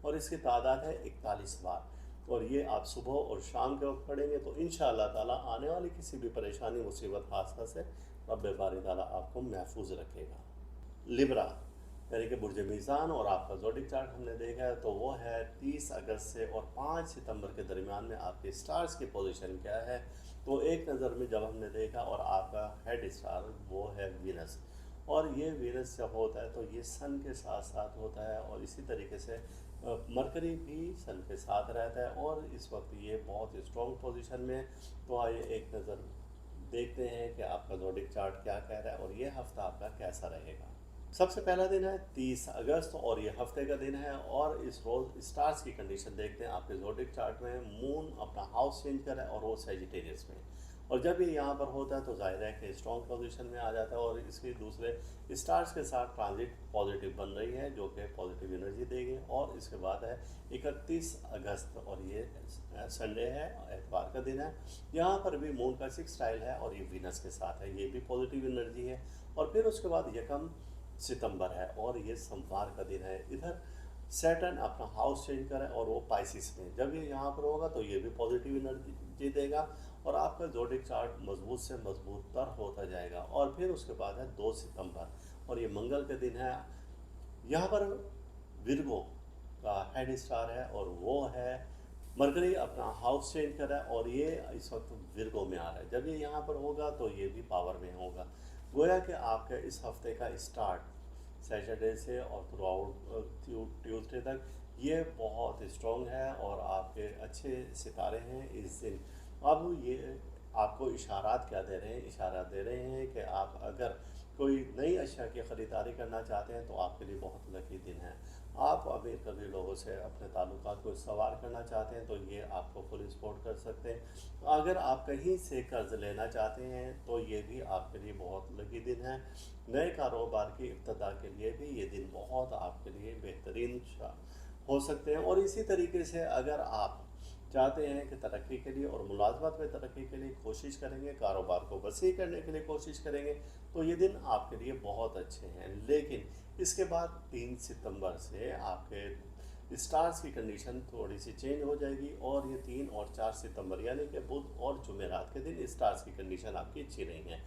और इसकी तादाद है 41 बार। और ये आप सुबह और शाम के वक्त पढ़ेंगे तो इंशाअल्लाह ताला आने वाली किसी भी परेशानी, मुसीबत, हादसा से रब बारी ताला आपको महफूज रखेगा। लिब्रा यानी कि बुर्ज मीज़ान और आपका ज़ोडिक चार्ट हमने देखा है तो वो है 30 अगस्त से और 5 सितंबर के दरमियान में आपके स्टार्स की पोजीशन क्या है। तो एक नज़र में जब हमने देखा और आपका हेड स्टार वो है वीनस, और ये वीनस जब होता है तो ये सन के साथ साथ होता है और इसी तरीके से मरकरी भी सन के साथ रहता है और इस वक्त ये बहुत स्ट्रॉन्ग पोजीशन में है। तो आइए एक नज़र देखते हैं कि आपका ज़ोडिक चार्ट क्या कह रहा है और ये हफ्ता आपका कैसा रहेगा। सबसे पहला दिन है 30 अगस्त और ये हफ्ते का दिन है। और इस रोज़ स्टार्स की कंडीशन देखते हैं। आपके ज़ोडिक चार्ट में मून अपना हाउस चेंज कर रहा है और वो सेजिटेरियस में, और जब ये यहाँ पर होता है तो जाहिर है कि स्ट्रॉन्ग पोजीशन में आ जाता है और इसके दूसरे स्टार्स के साथ ट्रांजिट पॉजिटिव बन रही है जो कि पॉजिटिव एनर्जी देगी। और इसके बाद है 31 अगस्त और ये संडे है, एतवार का दिन है। यहाँ पर भी मून का 6 स्टाइल है और ये वीनस के साथ है, ये भी पॉजिटिव एनर्जी है। और फिर उसके बाद 1 सितंबर है और ये सोमवार का दिन है। इधर सैटर्न अपना हाउस चेंज करे और वो पाइसिस में, जब ये यहाँ पर होगा तो ये भी पॉजिटिव एनर्जी देगा और आपका ज़ोडिक चार्ट मजबूत से मजबूत तर होता जाएगा। और फिर उसके बाद है 2 सितंबर और ये मंगल का दिन है। यहाँ पर विर्गो का हेड स्टार है और वो है मरकरी अपना हाउस चेंज कर रहा है और ये इस वक्त विर्गो में आ रहा है। जब ये यहाँ पर होगा तो ये भी पावर में होगा। गोया कि आपके इस हफ्ते का स्टार्ट सैटरडे से और थ्रू आउट ट्यूसडे तक ये बहुत स्ट्रॉन्ग है और आपके अच्छे सितारे हैं इस दिन। अब ये आपको इशारात क्या दे रहे हैं? इशारा दे रहे हैं कि आप अगर कोई नई अशिया की ख़रीदारी करना चाहते हैं तो आपके लिए बहुत लकी दिन है। आप अमीर कबीर लोगों से अपने ताल्लुकात को सवार करना चाहते हैं तो ये आपको फुल सपोर्ट कर सकते हैं। अगर आप कहीं से कर्ज़ लेना चाहते हैं तो ये भी आपके लिए बहुत लकी दिन है। नए कारोबार की इब्तिदा के लिए भी ये दिन बहुत आपके लिए बेहतरीन हो सकते हैं। और इसी तरीके से अगर आप चाहते हैं कि तरक्की के लिए और मुलाजमत में तरक्की के लिए कोशिश करेंगे, कारोबार को वसी करने के लिए कोशिश करेंगे, तो ये दिन आपके लिए बहुत अच्छे हैं। लेकिन इसके बाद 3 सितंबर से आपके स्टार्स की कंडीशन थोड़ी सी चेंज हो जाएगी और ये 3 और 4 सितंबर यानी कि बुध और जुमेरात के दिन स्टार्स की कंडीशन आपकी अच्छी नहीं है।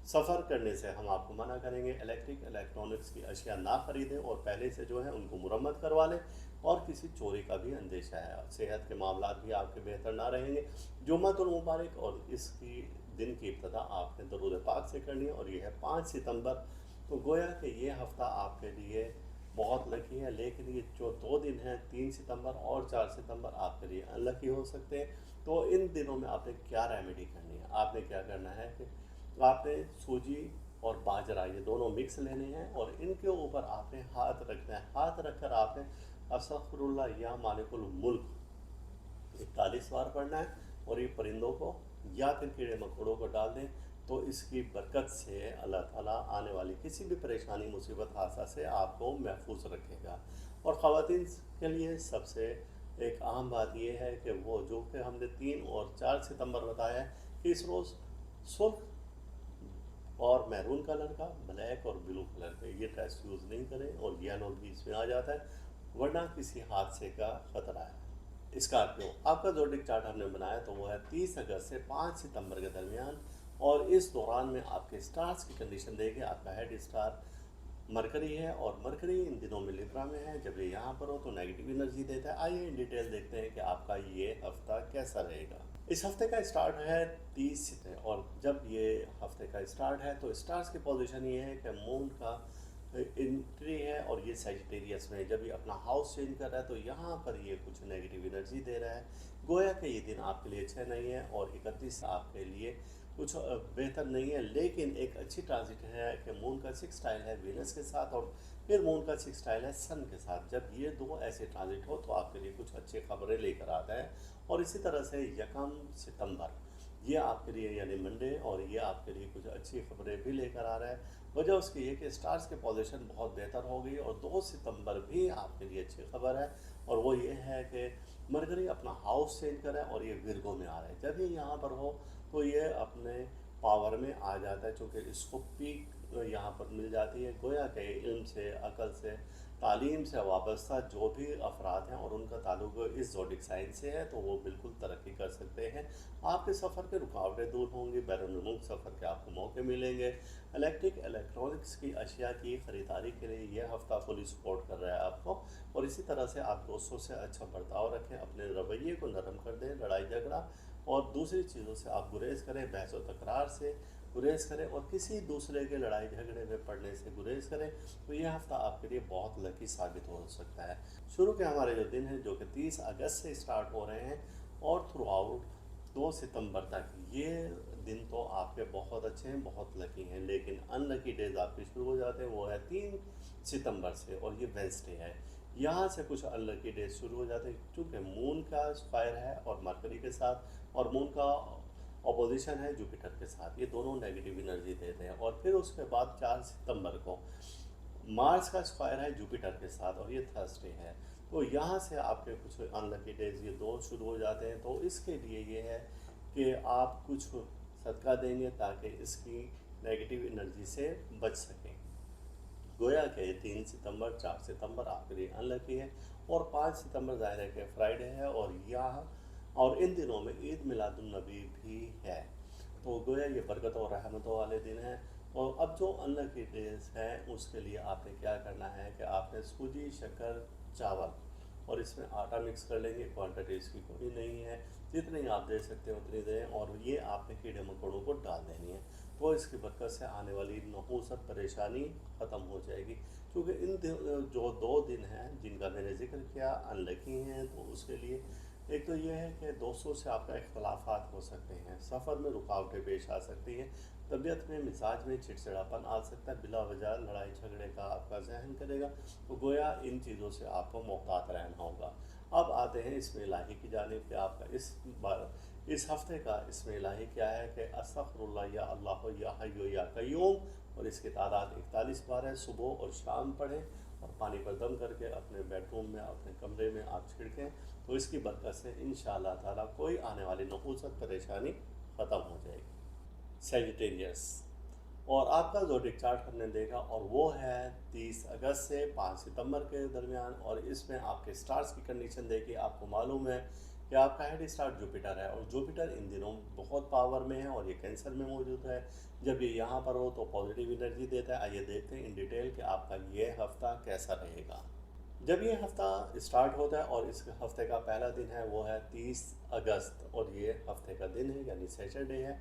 सफ़र करने से हम आपको मना करेंगे। इलेक्ट्रिक इलेक्ट्रॉनिक्स की अशिया ना ख़रीदें और पहले से जो है उनको मुरम्मत करवा लें। और किसी चोरी का भी अंदेशा है। सेहत के मामलात भी आपके बेहतर ना रहेंगे। जुम्मतुल मुबारक और इसकी दिन की इब्तिदा आपने दरूद पाक से करनी है और ये है 5 सितंबर। तो गोया कि ये हफ़्ता आपके लिए बहुत लकी है, लेकिन ये जो 2 दिन हैं 3 सितंबर और 4 सितंबर आपके लिए अनलकी हो सकते हैं। तो इन दिनों में आपने क्या रेमेडी करनी है? आपने क्या करना है कि आपने सूजी और बाजरा ये दोनों मिक्स लेने हैं और इनके ऊपर आपने हाथ रखना है। हाथ रखकर आपने अस्तग़फिरुल्लाह या मालिकुल मुल्क 41 बार पढ़ना है और ये परिंदों को या फिर कीड़े मकोड़ों को डाल दें तो इसकी बरकत से अल्लाह ताला आने वाली किसी भी परेशानी, मुसीबत, हादसा से आपको महफूज रखेगा। और ख़वातीन के लिए सबसे एक अहम बात यह है कि वो जो कि हमने 3 और 4 सितंबर बताया है कि इस रोज़ सुर्ख और मैरून कलर का, ब्लैक और ब्लू कलर का ये ड्रेस यूज़ नहीं करें और येलो भी इसमें आ जाता है, वरना किसी हादसे का ख़तरा है। स्कॉर्पियो, आपका ज़ोडिएक चार्ट हमने बनाया तो वो है 30 अगस्त से 5 सितंबर के दरमियान। और इस दौरान में आपके स्टार्स की कंडीशन देखिए, आपका हेड स्टार मरकरी है और मरकरी इन दिनों में लिब्रा में है। जब ये यहाँ पर हो तो नेगेटिव एनर्जी देता है। आइए इन डिटेल देखते हैं कि आपका ये हफ्ता कैसा रहेगा। इस हफ्ते का स्टार्ट है 30 से, और जब ये हफ्ते का स्टार्ट है तो स्टार्स की पोजीशन ये है कि मून का एंट्री है और ये सैजिटेरियस में जब ये अपना हाउस चेंज कर रहा है तो यहाँ पर ये कुछ नेगेटिव एनर्जी दे रहा है। गोया कि ये दिन आपके लिए अच्छा नहीं है और 31 आपके लिए कुछ बेहतर नहीं है, लेकिन एक अच्छी ट्रांजिट है कि मून का सिक्सटाइल है वीनस के साथ और फिर मून का सिक्सटाइल है सन के साथ। जब ये दो ऐसे ट्रांजिट हो तो आपके लिए कुछ अच्छी खबरें लेकर आता है। और इसी तरह से 1 सितंबर ये आपके लिए यानी मंडे, और ये आपके लिए कुछ अच्छी खबरें भी लेकर आ रहा है। वजह उसकी ये कि स्टार्स की पोजीशन बहुत बेहतर हो गई और 2 सितंबर भी आपके लिए अच्छी खबर है। और वो ये है कि मरकरी अपना हाउस चेंज करे और ये विर्गो में आ रहा है। जब ये यहाँ पर हो तो ये अपने पावर में आ जाता है, चूँकि इसको पीक यहाँ पर मिल जाती है। गोया के इल्म से, अकल से, तालीम से वाबस्ता जो भी अफराद हैं और उनका ताल्लुक इस ज़ोडिएक साइन से है तो वो बिल्कुल तरक्की कर सकते हैं। आपके सफ़र के रुकावटें दूर होंगी, बैरून मुल्क सफ़र के आपको मौके मिलेंगे। इलेक्ट्रॉनिक्स की अशिया की ख़रीदारी के लिए यह हफ़्ता फुली सपोर्ट कर रहा है आपको। और इसी तरह से आप दोस्तों से अच्छा बर्ताव रखें, अपने रवैये को नरम कर दें, लड़ाई झगड़ा और दूसरी चीज़ों से आप गुरेज करें, बहस व तकरार से गुरेज करें और किसी दूसरे के लड़ाई झगड़े में पड़ने से गुरेज करें। तो ये हफ़्ता आपके लिए बहुत लकी साबित हो सकता है। शुरू के हमारे जो दिन हैं जो कि 30 अगस्त से स्टार्ट हो रहे हैं और थ्रू आउट 2 सितंबर तक, ये दिन तो आपके बहुत अच्छे हैं, बहुत लकी हैं। लेकिन अनलकी डेज आपके शुरू हो जाते हैं, वो है 3 सितंबर से और ये वेंसडे है। यहाँ से कुछ अनलकी डेज शुरू हो जाते हैं क्योंकि मून का स्क्वायर है और मरकरी के साथ, और मून का अपोजिशन है जुपिटर के साथ। ये दोनों नेगेटिव एनर्जी देते हैं। और फिर उसके बाद 4 सितंबर को मार्स का स्क्वायर है जुपिटर के साथ और ये थर्सडे है। तो यहाँ से आपके कुछ अनलकी डेज ये दो शुरू हो जाते हैं। तो इसके लिए ये है कि आप कुछ सदका देंगे ताकि इसकी नेगेटिव एनर्जी से बच सकें। गोया के 3 सितंबर, 4 सितंबर आपके लिए अनलकी है और 5 सितंबर ज़ाहिर है कि फ्राइडे है और यहाँ और इन दिनों में ईद मिलादुन्नबी भी है। तो गोया ये बरकत और रहमतों वाले दिन हैं। और अब जो अनलकी डेज हैं उसके लिए आपने क्या करना है कि आपने सूजी, शक्कर, चावल और इसमें आटा मिक्स कर लेंगे। क्वांटिटी इसकी कोई नहीं है, जितनी आप दे सकते हैं उतनी दें और ये आपने कीड़े मकोड़ों को डाल देनी है। तो इसकी बरकत से आने वाली नहुसत परेशानी ख़त्म हो जाएगी। क्योंकि जो 2 दिन हैं जिनका मैंने जिक्र किया अनलकी हैं, तो उसके लिए एक तो ये है कि दोस्तों से आपका इख्तलाफात हो सकते हैं, सफ़र में रुकावटें पेश आ सकती हैं, तबीयत में, मिजाज में चिड़चिड़ापन आ सकता है, बिला वजह लड़ाई झगड़े का आपका जहन करेगा। तो गोया इन चीज़ों से आपको मोहतात रहना होगा। अब आते हैं इसमें इलाही की जानिब कि आपका इस हफ्ते का इसमें इलाही क्या है कि अस्तगफिरुल्लाह या अल्लाह या हय्यु या कय्यूम, और इसकी तादाद 41 बार है। सुबह और शाम पढ़ें और पानी पर दम करके अपने बेडरूम में, अपने कमरे में आप छिड़कें। तो इसकी बरकत से इंशाअल्लाह ताला कोई आने वाली नहुसत परेशानी ख़त्म हो जाएगी। सेजिटेरियस, और आपका ज़ोडिएक चार्ट हमने देखा और वो है 30 अगस्त से 5 सितंबर के दरमियान। और इसमें आपके स्टार्स की कंडीशन देखिए, आपको मालूम है कि आपका हेड स्टार जुपिटर है और जुपिटर इन दिनों बहुत पावर में है और ये कैंसर में मौजूद है। जब ये यहाँ पर हो तो पॉजिटिव एनर्जी देता है। आइए देखते हैं इन डिटेल कि आपका ये हफ्ता कैसा रहेगा। जब ये हफ्ता स्टार्ट होता है और इस हफ्ते का पहला दिन है वो है 30 अगस्त और ये हफ्ते का दिन है यानी सैटरडे है।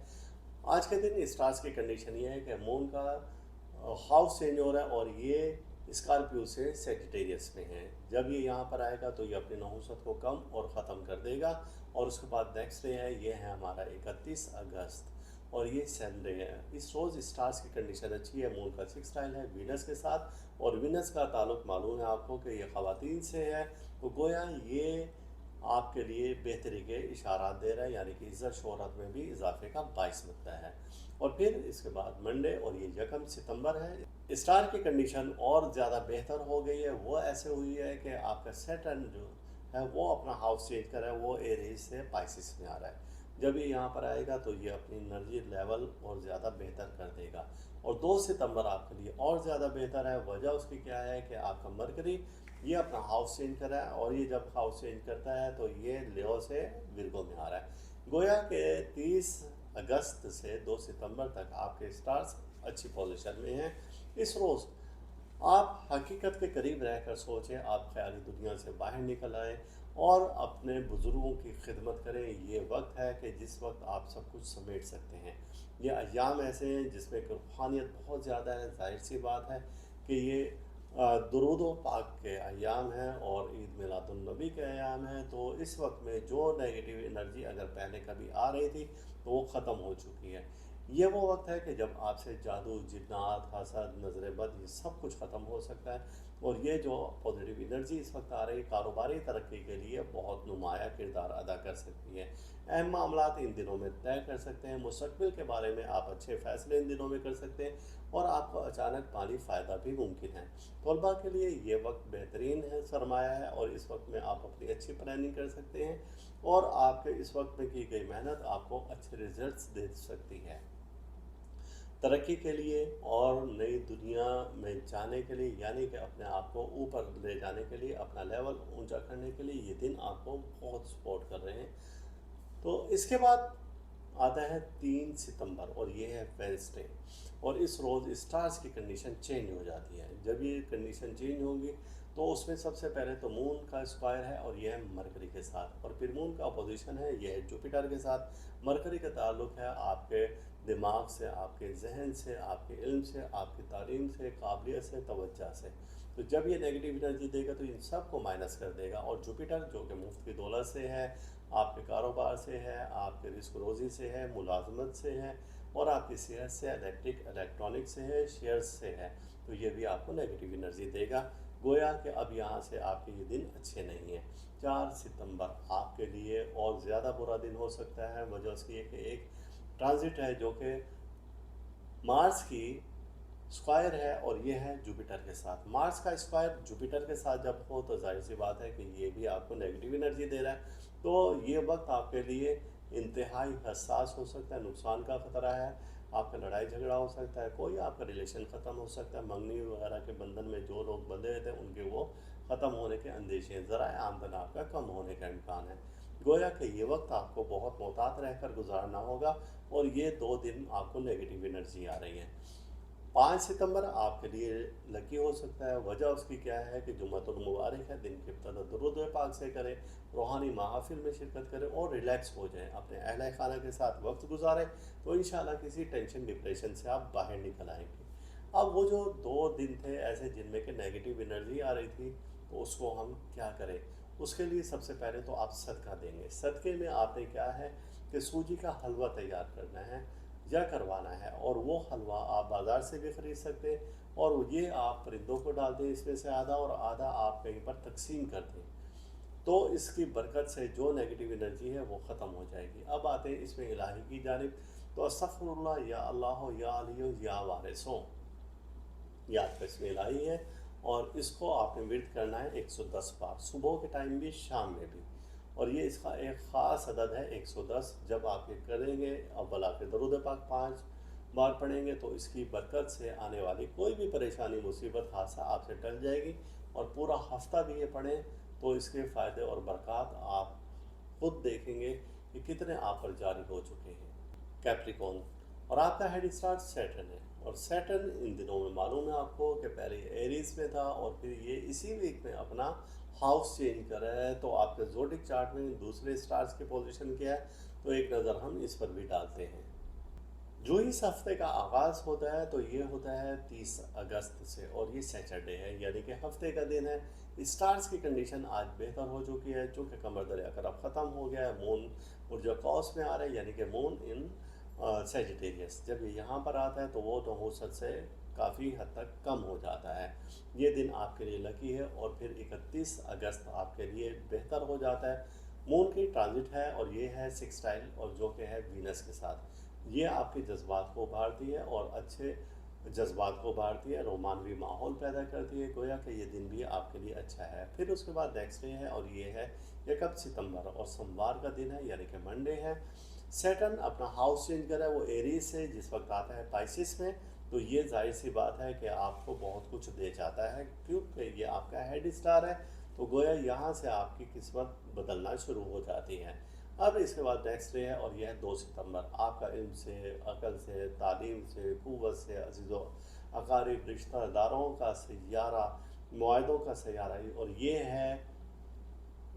आज के दिन स्टार्स की कंडीशन ये है कि मून का हाउस चेंज हो रहा है और ये स्कॉर्पियो से सेजिटेरियस में है। जब ये यहाँ पर आएगा तो ये अपनी नहुसत को कम और ख़त्म कर देगा। और उसके बाद नेक्स्ट डे है, ये है हमारा 31 अगस्त और ये संडे है। इस रोज़ स्टार्स की कंडीशन अच्छी है। मून का सिक्सटाइल है वीनस के साथ और वीनस का ताल्लुक मालूम है आपको कि ये ख़वातीन से है। तो गोया ये आपके लिए बेहतरी के इशारात दे रहा है, यानी कि इज़्ज़त शोहरत में भी इजाफे का बाइस बनता है। और फिर इसके बाद मंडे और ये 1 सितंबर है। स्टार की कंडीशन और ज़्यादा बेहतर हो गई है। वो ऐसे हुई है कि आपका सैटर्न जो है वो अपना हाउस चेंज कर रहा है, वो एरीज से पाइसिस में आ रहा है। जब ये यहाँ पर आएगा तो ये अपनी एनर्जी लेवल और ज़्यादा बेहतर कर देगा। और 2 सितंबर आपके लिए और ज़्यादा बेहतर है। वजह उसकी क्या है कि आपका मरकरी ये अपना हाउस चेंज कर रहा है, और ये जब हाउस चेंज करता है तो ये लियो से विर्गो में आ रहा है। गोया के 30 अगस्त से 2 सितंबर तक आपके स्टार्स अच्छी पोजीशन में हैं। इस रोज़ आप हकीकत के करीब रहकर सोचें, आप ख्याली दुनिया से बाहर निकल आएँ और अपने बुज़ुर्गों की खिदमत करें। ये वक्त है कि जिस वक्त आप सब कुछ समेट सकते हैं। ये अय्याम ऐसे हैं जिसमें कि रूहानियत बहुत ज़्यादा है। ज़ाहिर सी बात है कि ये दुरूद व पाक के अय्याम हैं और ईद मिलादुन नबी के अय्याम हैं। तो इस वक्त में जो नेगेटिव एनर्जी अगर पहले कभी आ रही थी तो वो ख़त्म हो चुकी है। ये वो वक्त है कि जब आपसे जादू, जिन्नात, हसद, नज़र बद, ये सब कुछ ख़त्म हो सकता है। और ये जो पॉजिटिव एनर्जी इस वक्त आ रही है, कारोबारी तरक्की के लिए बहुत नुमाया किरदार अदा कर सकती है। अहम मामलात इन दिनों में तय कर सकते हैं। मुस्तकबिल के बारे में आप अच्छे फ़ैसले इन दिनों में कर सकते हैं और आपको अचानक माली फ़ायदा भी मुमकिन है। तलबा के लिए ये वक्त बेहतरीन है, सरमाया है, और इस वक्त में आप अपनी अच्छी प्लानिंग कर सकते हैं और आपके इस वक्त में की गई मेहनत आपको अच्छे रिजल्ट्स दे सकती है। तरक्की के लिए और नई दुनिया में जाने के लिए, यानी कि अपने आप को ऊपर ले जाने के लिए, अपना लेवल ऊंचा करने के लिए ये दिन आपको बहुत सपोर्ट कर रहे हैं। तो इसके बाद आता है 3 सितंबर, और ये है वेंसडे, और इस रोज़ स्टार्स की कंडीशन चेंज हो जाती है। जब ये कंडीशन चेंज होगी तो उसमें सबसे पहले तो मून का स्क्वायर है और यह है मरकरी के साथ, और फिर मून का अपोजिशन है, यह है जुपिटर के साथ। मरकरी का ताल्लुक है आपके दिमाग से, आपके जहन से, आपके इल्म से, आपकी तालीम से, काबिलियत से, तवज्जो से। तो जब ये नेगेटिव एनर्जी देगा तो इन सब को माइनस कर देगा। और जुपिटर जो कि मुफ्त की दौलत से है, आपके कारोबार से है, आपके रिस्क रोज़ी से है, मुलाजमत से है, और आपकी सेहत से, इलेक्ट्रॉनिक से है, शेयर्स से है, तो ये भी आपको नेगेटिव एनर्जी देगा। गोया कि अब यहाँ से आपके ये दिन अच्छे नहीं हैं। 4 सितंबर आपके लिए और ज़्यादा बुरा दिन हो सकता है। वजह उसकी है कि एक ट्रांजिट है जो कि मार्स की स्क्वायर है, और ये है जुपिटर के साथ। मार्स का स्क्वायर जुपिटर के साथ जब हो तो जाहिर सी बात है कि ये भी आपको नेगेटिव एनर्जी दे रहा है। तो ये वक्त आपके लिए इंतहाई हसास हो सकता है, नुकसान का ख़तरा है, आपका लड़ाई झगड़ा हो सकता है, कोई आपका रिलेशन ख़त्म हो सकता है, मंगनी वगैरह के बंधन में जो लोग बंधे हुए थे उनके वो ख़त्म होने के अंदेशे हैं, ज़रा आमदन आपका कम होने का इम्कान है। गोया कि ये वक्त आपको बहुत मोहतात रहकर गुजारना होगा, और ये 2 दिन आपको नेगेटिव एनर्जी आ रही है। 5 सितंबर आपके लिए लकी हो सकता है। वजह उसकी क्या है कि जुम्मतुल मुबारक है, दिन की इब्तिदा दुरूद व पाक से करें, रूहानी महफ़िल में शिरकत करें और रिलैक्स हो जाएं, अपने अहल खाना के साथ वक्त गुजारें, तो इंशाल्लाह किसी टेंशन डिप्रेशन से आप बाहर निकल आएंगे। अब वो जो 2 दिन थे ऐसे जिनमें कि नेगेटिव एनर्जी आ रही थी, तो उसको हम क्या करें? उसके लिए सबसे पहले तो आप सदका देंगे। सदक़े में आपने क्या है कि सूजी का हलवा तैयार करना है या करवाना है, और वो हलवा आप बाज़ार से भी ख़रीद सकते हैं, और ये आप परिंदों को डाल दें इसमें से आधा, और आधा आप कहीं पर तकसीम कर दें। तो इसकी बरकत से जो नेगेटिव एनर्जी है वो ख़त्म हो जाएगी। अब आते हैं इसमें इलाही की जानिब। तो अस्तग़फिरुल्लाह, या अल्लाह, या अली, या वारिसों, याद का इसमें इलाही है, और इसको आपने विर्द करना है 110 बार, सुबह के टाइम भी, शाम में भी। और ये इसका एक ख़ास अदद है 110। जब आप ये करेंगे, अव्वल आपके दरूद पाक 5 बार पढ़ेंगे, तो इसकी बरकत से आने वाली कोई भी परेशानी, मुसीबत, हादसा आपसे टल जाएगी। और पूरा हफ्ता भी ये पढ़ें तो इसके फ़ायदे और बरक़ात आप खुद देखेंगे कि कितने आप पर जारी हो चुके हैं। कैप्रिकॉन, और आपका हेड स्टार्ट सैटर्न है, और सैटर्न इन दिनों में मालूम है आपको कि पहले एरीज में था और फिर ये इसी वीक में अपना हाउस चेंज कर रहा है। तो आपके ज़ोडिक चार्ट में दूसरे स्टार्स की पोजीशन क्या है, तो एक नज़र हम इस पर भी डालते हैं। जो इस हफ्ते का आगाज़ होता है तो ये होता है 30 अगस्त से, और ये सैटरडे है, यानी कि हफ्ते का दिन है। स्टार्स की कंडीशन आज बेहतर हो चुकी है, चूँकि कमर दरिया का रब ख़त्म हो गया है। मून ऊर्जा कौस में आ रहा है, यानी कि मून इन सेजिटेरियस। जब ये यहाँ पर आता है तो वो नहुसत से काफ़ी हद तक कम हो जाता है। ये दिन आपके लिए लकी है, और फिर 31 अगस्त आपके लिए बेहतर हो जाता है। मून की ट्रांजिट है, और ये है सिक्सटाइल, और जो कि है वीनस के साथ। ये आपके जज्बात को उभारती है और अच्छे जज्बात को उभारती है, रोमानवी माहौल पैदा करती है। गोया कि ये दिन भी आपके लिए अच्छा है। फिर उसके बाद नेक्स्ट डे है, और ये है 1 सितंबर, और सोमवार का दिन है, यानी कि मंडे है। सैटर्न अपना हाउस चेंज कर रहा है, वो एरीज से जिस वक्त आता है पाइसिस में, तो ये जाहिर सी बात है कि आपको बहुत कुछ दे जाता है, क्योंकि ये आपका हेड स्टार है। तो गोया यहाँ से आपकी किस्मत बदलना शुरू हो जाती है। अब इसके बाद नेक्स्ट डे है और यह है 2 सितंबर। आपका इल्म से, अकल से, तालीम से, क़ुव्वत से, अज़ीज़ो अकारीब रिश्तेदारों का सैयारा, मुआहदों का सैयारा, और ये है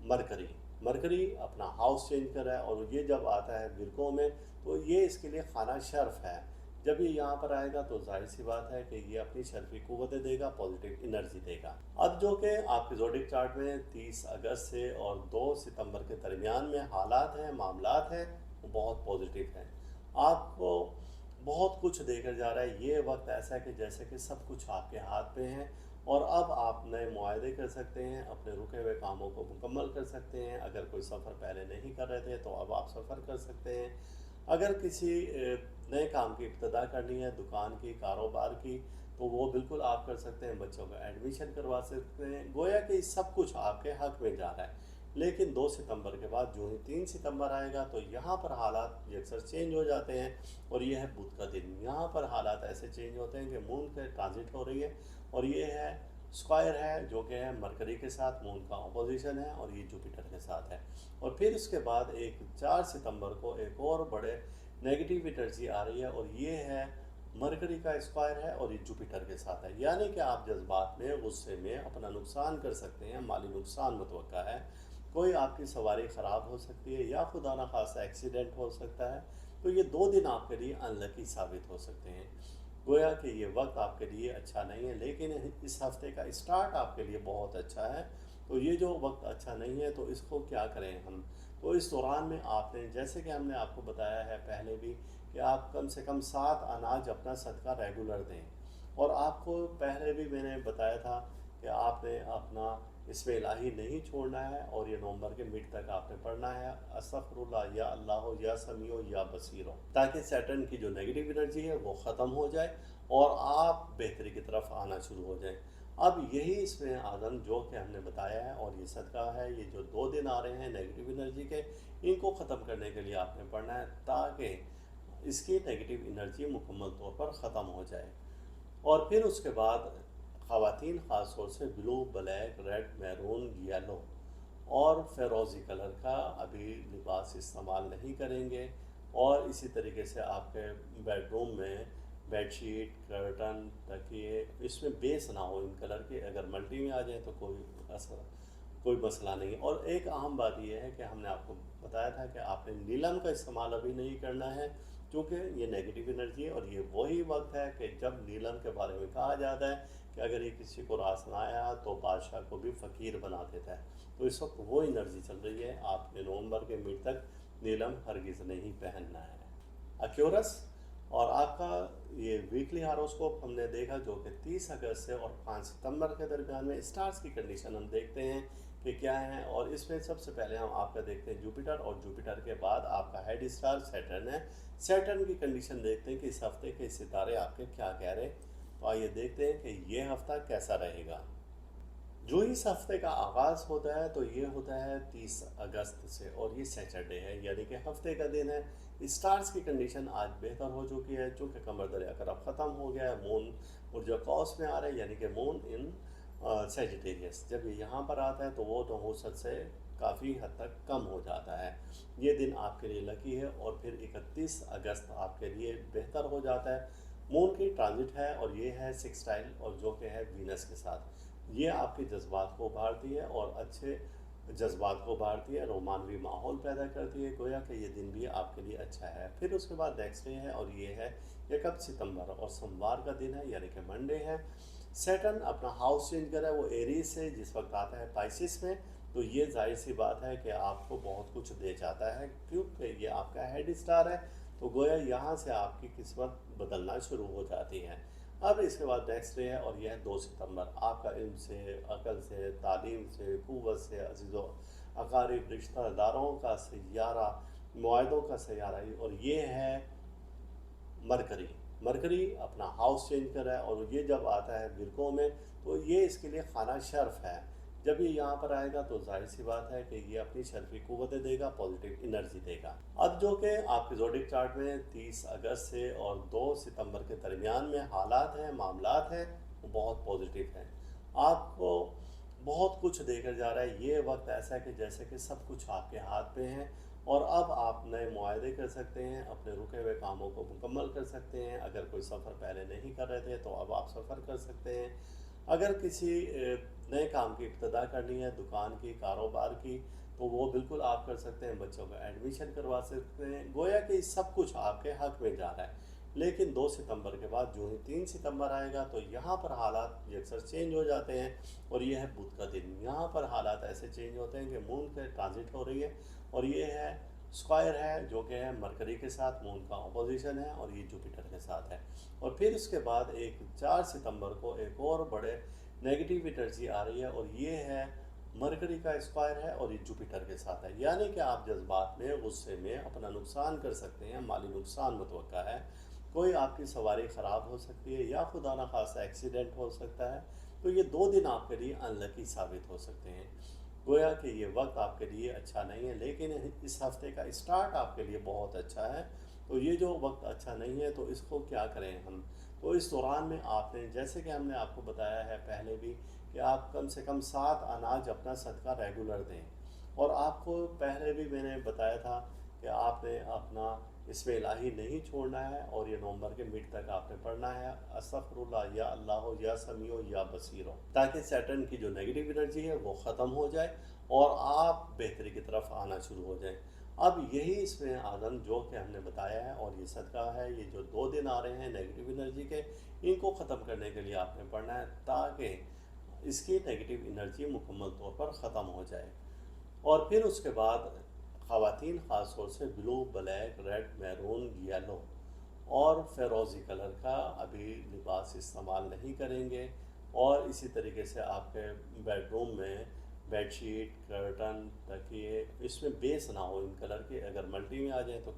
मरकरी। मरकरी अपना हाउस चेंज कर रहा है और ये जब आता है विरगो में, तो ये इसके लिए खाना शर्फ है। जब ये यहाँ पर आएगा तो जाहिर सी बात है कि ये अपनी शर्फी क़ुव्वतें देगा, पॉजिटिव एनर्जी देगा। अब जो कि आपके ज़ोडिक चार्ट में 30 अगस्त से और 2 सितंबर के दरमियान में हालात हैं, मामलात हैं, वो बहुत पॉजिटिव हैं। आपको बहुत कुछ देकर जा रहा है। ये वक्त ऐसा है कि जैसे कि सब कुछ आपके हाथ में है और अब आप नए मुआहदे कर सकते हैं, अपने रुके हुए कामों को मुकम्मल कर सकते हैं। अगर कोई सफ़र पहले नहीं कर रहे थे तो अब आप सफ़र कर सकते हैं। अगर किसी नए काम की इब्तिदा करनी है, दुकान की, कारोबार की, तो वो बिल्कुल आप कर सकते हैं। बच्चों का एडमिशन करवा सकते हैं। गोया कि सब कुछ आपके हक में जा रहा है। लेकिन 2 सितंबर के बाद जो ही 3 सितंबर आएगा तो यहाँ पर हालात अक्सर चेंज हो जाते हैं और ये है बुध का दिन। यहाँ पर हालात ऐसे चेंज होते हैं कि मून के ट्रांजिट हो रही है और ये है स्क्वायर है जो कि है मरकरी के साथ, मून का ऑपोजिशन है, और ये जुपिटर के साथ है। और फिर उसके बाद एक 4 सितंबर को एक और बड़े नेगेटिव एनर्जी आ रही है और ये है मरकरी का स्क्वायर है और ये जुपिटर के साथ है। यानी कि आप जज्बात में, गुस्से में अपना नुकसान कर सकते हैं, माली नुकसान मुतवक्का है। कोई आपकी सवारी ख़राब हो सकती है या खुदा न खासा एक्सीडेंट हो सकता है। तो ये 2 दिन आपके लिए अनलकी साबित हो सकते हैं। गोया कि ये वक्त आपके लिए अच्छा नहीं है, लेकिन इस हफ्ते का स्टार्ट आपके लिए बहुत अच्छा है। तो ये जो वक्त अच्छा नहीं है तो इसको क्या करें हम? तो इस दौरान में आपने, जैसे कि हमने आपको बताया है पहले भी, कि आप कम से कम 7 अनाज अपना सदका रेगुलर दें। और आपको पहले भी मैंने बताया था कि आपने अपना इसमें इलाही नहीं छोड़ना है और ये नवंबर के मिड तक आपने पढ़ना है अस्तगफिरुल्लाह या अल्लाह या समीओ या बसीरो, ताकि सैटर्न की जो नेगेटिव एनर्जी है वो ख़त्म हो जाए और आप बेहतरी की तरफ आना शुरू हो जाएं। अब यही इसमें आज़म जो कि हमने बताया है और ये सदका है, ये जो 2 दिन आ रहे हैं नेगेटिव एनर्जी के, इनको ख़त्म करने के लिए आपने पढ़ना है ताकि इसकी नेगेटिव एनर्जी मुकम्मल तौर पर ख़त्म हो जाए। और फिर उसके बाद ख़वातीन ख़ास तौर से blue, black, red, maroon, yellow और फ़िरोज़ी कलर का अभी लिबास इस्तेमाल नहीं करेंगे। और इसी तरीके से आपके बेडरूम में बेडशीट, कर्टन, तकिए, इसमें बेस ना हो इन कलर के। अगर मल्टी में आ जाए तो कोई मसला नहीं। और एक अहम बात यह है कि हमने आपको बताया था कि आपने नीलम का इस्तेमाल अभी नहीं करना है, क्योंकि ये नेगेटिव एनर्जी है और ये वही वक्त है कि जब नीलम के बारे में कहा जाता है कि अगर ये किसी को रास ना आया तो बादशाह को भी फ़कीर बना देता है। तो इस वक्त वो एनर्जी चल रही है। आपने नवंबर के मिड तक नीलम हरगिज़ नहीं पहनना है। एक्यूरस और आपका ये वीकली हारोस्कोप हमने देखा जो कि 30 अगस्त से और 5 सितंबर के दरमियान में स्टार्स की कंडीशन हम देखते हैं कि क्या है। और इसमें सबसे पहले हम आपका देखते हैं जुपिटर, और जुपिटर के बाद आपका हेड स्टार सैटर्न है। सैटर्न की कंडीशन देखते हैं कि इस हफ्ते के सितारे आपके क्या कह रहे हैं। तो आइए देखते हैं कि ये हफ्ता कैसा रहेगा। जो इस हफ्ते का आगाज़ होता है तो ये होता है 30 अगस्त से और ये सैटरडे है, यानी कि हफ्ते का दिन है। स्टार्स की कंडीशन आज बेहतर हो चुकी है, चूँकि कमर दरिया का रब ख़त्म हो गया है। मून ऊर्जा कौस में आ रहा है, यानी कि मून इन सेजिटेरियस। जब ये यहाँ पर आता है तो वो नहुसत से काफ़ी हद तक कम हो जाता है। ये दिन आपके लिए लकी है। और फिर 31 अगस्त आपके लिए बेहतर हो जाता है। मून की ट्रांजिट है और ये है सिक्सटाइल, और जो कि है वीनस के साथ। ये आपके जज्बात को उभारती है और अच्छे जज्बात को उभारती है, रोमानवी माहौल पैदा करती है। गोया कि ये दिन भी आपके लिए अच्छा है। फिर उसके बाद नेक्स्ट डे है और ये है 1 सितंबर और सोमवार का दिन है, यानी कि मंडे है। सैटर्न अपना हाउस चेंज कर रहा है, वो एरीज से जिस वक्त आता है पाइसिस में। तो ये जाहिर सी बात है कि आपको बहुत कुछ दे जाता है, क्योंकि ये आपका हेड स्टार है। तो गोया यहाँ से आपकी किस्मत बदलना शुरू हो जाती है। अब इसके बाद नेक्स्ट डे है और यह है 2 सितंबर। आपका इल्म से, अकल से, तालीम से, क़ुव्वत से, अज़ीज़ो अकारीब रिश्तेदारों का सैयारा, मुआहदों का सैयारा, और ये है मरकरी। मरकरी अपना हाउस चेंज कर रहा है और ये जब आता है विरगो में, तो ये इसके लिए खाना शर्फ है। जब ये यहाँ पर आएगा तो जाहिर सी बात है कि ये अपनी शर्फी क़ुव्वतें देगा, पॉजिटिव एनर्जी देगा। अब जो कि आपके ज़ोडिक चार्ट में 30 अगस्त से और 2 सितंबर के दरमियान में हालात हैं, मामलात हैं, वो बहुत पॉजिटिव हैं। आपको बहुत कुछ देकर जा रहा है। ये वक्त ऐसा है कि जैसे कि सब कुछ आपके हाथ में है और अब आप नए मुआहदे कर सकते हैं, अपने रुके हुए कामों को मुकम्मल कर सकते हैं। अगर कोई सफ़र पहले नहीं कर रहे थे तो अब आप सफ़र कर सकते हैं। अगर किसी नए काम की इब्तिदा करनी है, दुकान की, कारोबार की, तो वो बिल्कुल आप कर सकते हैं। बच्चों का एडमिशन करवा सकते हैं। गोया कि सब कुछ आपके हक में जा रहा है। लेकिन 2 सितंबर के बाद जो ही 3 सितंबर आएगा तो यहाँ पर हालात अक्सर चेंज हो जाते हैं और ये है बुध का दिन। यहाँ पर हालात ऐसे चेंज होते हैं कि मून के ट्रांजिट हो रही है और ये है स्क्वायर है जो कि है मरकरी के साथ, मून का ऑपोजिशन है और ये जुपिटर के साथ है। और फिर उसके बाद एक 4 सितंबर को एक और बड़े नेगेटिव एनर्जी आ रही है और ये है मरकरी का स्क्वायर है और ये जुपिटर के साथ है। यानी कि आप जज्बात में, गुस्से में अपना नुकसान कर सकते हैं, माली नुकसान मुतवक्का है। कोई आपकी सवारी ख़राब हो सकती है या खुदा न खासा एक्सीडेंट हो सकता है। तो ये 2 दिन आपके लिए अनलकी साबित हो सकते हैं। गोया कि ये वक्त आपके लिए अच्छा नहीं है, लेकिन इस हफ्ते का स्टार्ट आपके लिए बहुत अच्छा है। तो ये जो वक्त अच्छा नहीं है तो इसको क्या करें हम? तो इस दौरान में आपने, जैसे कि हमने आपको बताया है पहले भी, कि आप कम से कम 7 अनाज अपना सदका रेगुलर दें। और आपको पहले भी मैंने बताया था कि आपने अपना इसमें इलाही नहीं छोड़ना है और ये नवंबर के मिड तक आपने पढ़ना है अस्तगफिरुल्लाह या अल्लाह या समीओ या बसीरो, ताकि सैटर्न की जो नेगेटिव एनर्जी है वो ख़त्म हो जाए और आप बेहतरी की तरफ आना शुरू हो जाएं। अब यही इसमें आज़म जो कि हमने बताया है और ये सदका है, ये जो 2 दिन आ रहे हैं नेगेटिव एनर्जी के, इनको ख़त्म करने के लिए आपने पढ़ना है ताकि इसकी नेगेटिव एनर्जी मुकम्मल तौर पर ख़त्म हो जाए। और फिर उसके बाद ख़वातीन ख़ास तौर से blue, black, red, maroon, yellow और फ़िरोज़ी कलर का अभी लिबास इस्तेमाल नहीं करेंगे। और इसी तरीके से आपके बेडरूम में बेडशीट, कर्टन, तकिए, इसमें बेस ना हो इन कलर के। अगर मल्टी में आ जाए तो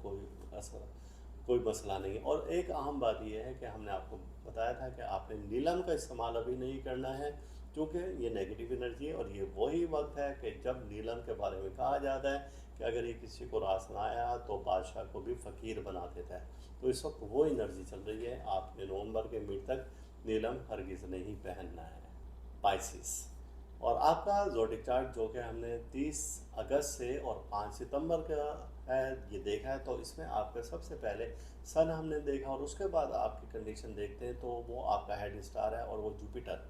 कोई मसला नहीं। और एक अहम बात यह है कि हमने आपको बताया था कि आपने नीलम का इस्तेमाल अभी नहीं करना है, क्योंकि ये नेगेटिव एनर्जी है और ये वही वक्त है कि जब नीलम के बारे में कहा जाता है कि अगर ये किसी को रास ना आया तो बादशाह को भी फ़कीर बना देता है। तो इस वक्त वो एनर्जी चल रही है। आपने नवंबर के मिड तक नीलम हरगिज़ नहीं पहनना है। पाइसिस। और आपका ज़ोडिक चार्ट जो कि हमने 30 अगस्त से और 5 सितंबर का है ये देखा है, तो इसमें आपका सबसे पहले सन हमने देखा और उसके बाद आपकी कंडीशन देखते हैं तो वो आपका हेड स्टार है और वो जुपिटर।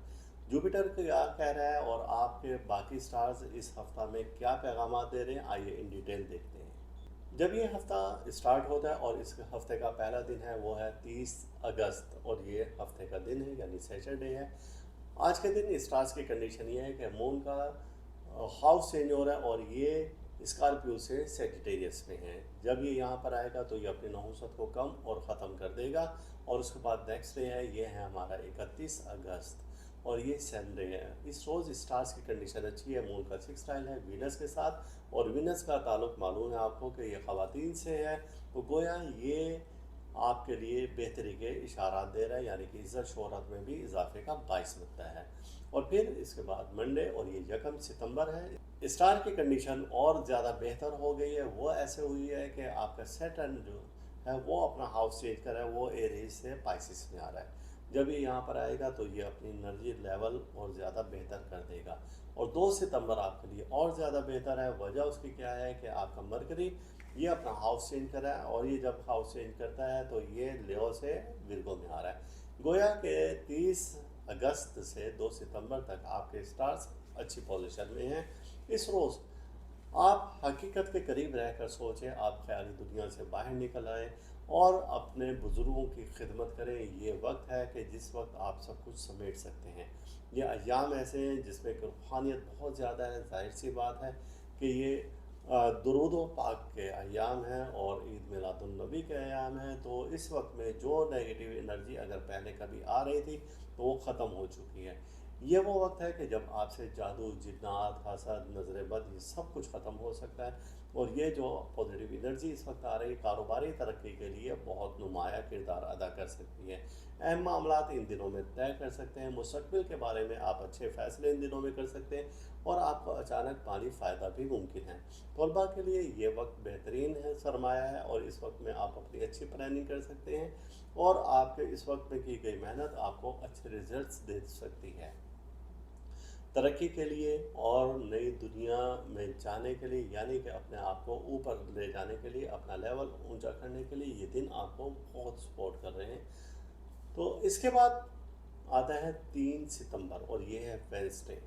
जुपिटर क्या कह रहा है और आपके बाकी स्टार्स इस हफ्ता में क्या पैगामात दे रहे हैं, आइए इन डिटेल देखते हैं। जब ये हफ्ता स्टार्ट होता है और इस हफ्ते का पहला दिन है वो है 30 अगस्त और ये हफ्ते का दिन है यानी सैटरडे है। आज के दिन स्टार्स की कंडीशन ये है कि मून का हाउस चेंज हो रहा है और ये स्कॉर्पियो से सेजिटेरियस में है। जब ये यहाँ पर आएगा तो ये अपनी नहुसत को कम और ख़त्म कर देगा। और उसके बाद नेक्स्ट डे है, ये है हमारा 31 अगस्त और ये संडे है। इस रोज़ स्टार्स की कंडीशन अच्छी है। मून का 6 टाइल है वीनस के साथ और वीनस का ताल्लुक मालूम है आपको कि ये ख़वातीन से है। तो गोया ये आपके लिए बेहतरी के इशारात दे रहा है, यानी कि इज़्ज़त शोहरत में भी इजाफे का बाइस बनता है। और फिर इसके बाद मंडे और ये 1 सितंबर है। स्टार की कंडीशन और ज़्यादा बेहतर हो गई है। वो ऐसे हुई है कि आपका सैटर्न जो है वो अपना हाउस चेंज कर रहा है, वो एरीज से पाइसिस में आ रहा है। जब ये यहाँ पर आएगा तो ये अपनी एनर्जी लेवल और ज़्यादा बेहतर कर देगा। और 2 सितंबर आपके लिए और ज़्यादा बेहतर है। वजह उसकी क्या है कि आपका मरकरी ये अपना हाउस चेंज कर रहा है और ये जब हाउस चेंज करता है तो ये लियो से विर्गो में आ रहा है। गोया के 30 अगस्त से 2 सितंबर तक आपके स्टार्स अच्छी पोजीशन में हैं। इस रोज़ आप हकीकत के करीब रहकर सोचें, आप ख्याली दुनिया से बाहर निकल आएँ और अपने बुज़ुर्गों की खिदमत करें। ये वक्त है कि जिस वक्त आप सब कुछ समेट सकते हैं। ये अय्याम ऐसे हैं जिसमें कि रूहानियत बहुत ज़्यादा है। ज़ाहिर सी बात है कि ये दुरूद व पाक के अय्याम हैं और ईद मिलादुन नबी के अय्याम हैं। तो इस वक्त में जो नेगेटिव एनर्जी अगर पहले कभी आ रही थी तो वो ख़त्म हो चुकी है। ये वो वक्त है कि जब आपसे जादू, जिन्नात, हसद, नज़र बद ये सब कुछ ख़त्म हो सकता है। और ये जो पॉजिटिव एनर्जी इस वक्त आ रही है कारोबारी तरक्की के लिए बहुत नुमाया किरदार अदा कर सकती है। अहम मामलात इन दिनों में तय कर सकते हैं। मुस्तकबिल के बारे में आप अच्छे फ़ैसले इन दिनों में कर सकते हैं। और आपको अचानक माली फ़ायदा भी मुमकिन है। तलबा के लिए ये वक्त बेहतरीन है, सरमाया है, और इस वक्त में आप अपनी अच्छी प्लानिंग कर सकते हैं और आपके इस वक्त में की गई मेहनत आपको अच्छे रिजल्ट्स दे सकती है। तरक्की के लिए और नई दुनिया में जाने के लिए, यानी कि अपने आप को ऊपर ले जाने के लिए, अपना लेवल ऊंचा करने के लिए ये दिन आपको बहुत सपोर्ट कर रहे हैं। तो इसके बाद आता है 3 सितंबर और ये है वेडनेसडे,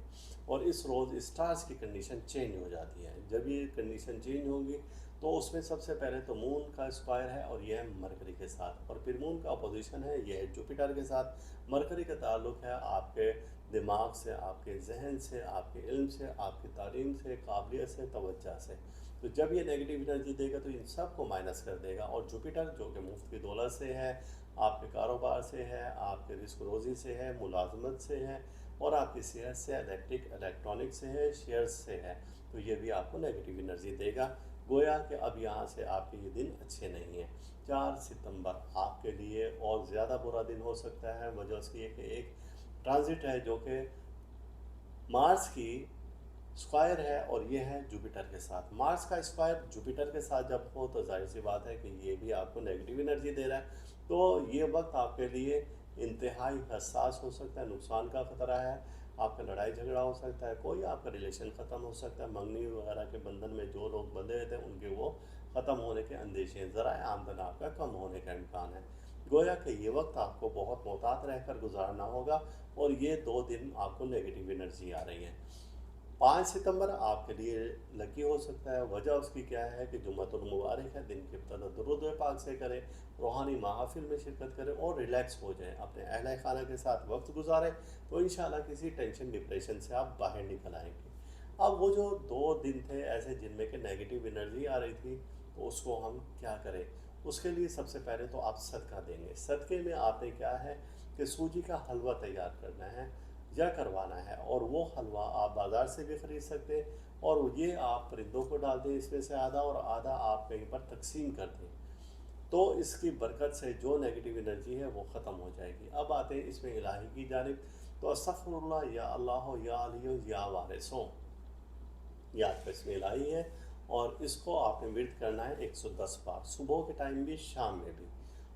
और इस रोज़ स्टार्स की कंडीशन चेंज हो जाती है। जब ये कंडीशन चेंज होगी तो उसमें सबसे पहले तो मून का स्क्वायर है और यह है मरकरी के साथ, और फिर मून का अपोजिशन है ये है जुपिटर के साथ। मरकरी का ताल्लुक है आपके दिमाग से, आपके जहन से, आपके इल्म से, आपकी तालीम से, काबिलियत से, तवज्जो से। तो जब ये नेगेटिव एनर्जी देगा तो इन सब को माइनस कर देगा। और जुपिटर जो कि मुफ्त की दौलत से है, आपके कारोबार से है, आपके रिस्क रोज़ी से है, मुलाजमत से है, और आपकी सेहत से, इलेक्ट्रॉनिक से है, शेयर्स से है, तो ये भी आपको नेगेटिव एनर्जी देगा। गोया कि अब यहाँ से आपके ये दिन अच्छे नहीं हैं। 4 सितंबर आपके लिए और ज़्यादा बुरा दिन हो सकता है। वजह उसकी है कि एक ट्रांजिट है जो कि मार्स की स्क्वायर है और ये है जुपिटर के साथ। मार्स का स्क्वायर जुपिटर के साथ जब हो तो जाहिर सी बात है कि ये भी आपको नेगेटिव एनर्जी दे रहा है। तो ये वक्त आपके लिए इंतहाई हसास हो सकता है, नुकसान का ख़तरा है, आपका लड़ाई झगड़ा हो सकता है, कोई आपका रिलेशन ख़त्म हो सकता है, मंगनी वगैरह के बंधन में जो लोग बंधे रहते हैं उनके वो ख़त्म होने के अंदेशे हैं, ज़राए आमदन आपका कम होने का इम्कान है। गोया कि ये वक्त आपको बहुत मोहतात रहकर गुजारना होगा, और ये 2 दिन आपको नेगेटिव एनर्जी आ रही है। 5 सितंबर आपके लिए लकी हो सकता है। वजह उसकी क्या है कि जुम्मतुल मुबारक है, दिन की इब्तिदा दुरूद पाक से करें, रूहानी महफिल में शिरकत करें और रिलैक्स हो जाएं, अपने अहले खाना के साथ वक्त गुजारें, तो इंशाल्लाह किसी टेंशन डिप्रेशन से आप बाहर निकल आएंगे। अब वो जो 2 दिन थे ऐसे जिनमें कि नेगेटिव एनर्जी आ रही थी, तो उसको हम क्या करें? उसके लिए सबसे पहले तो आप सदका देंगे। सदक़े में आपने क्या है कि सूजी का हलवा तैयार करना है या करवाना है, और वो हलवा आप बाज़ार से भी ख़रीद सकते हैं, और ये आप परिंदों को डाल दें इसमें से आधा, और आधा आप कहीं पर तकसीम कर दें। तो इसकी बरकत से जो नेगेटिव एनर्जी है वो ख़त्म हो जाएगी। अब आते हैं इसमें इलाही की जानिब। तो अस्तग़फिरुल्लाह या अल्लाह या अली या वारिसों, याद का इसमें इलाही है, और इसको आपने विर्द करना है 110 बार, सुबह के टाइम भी, शाम में भी।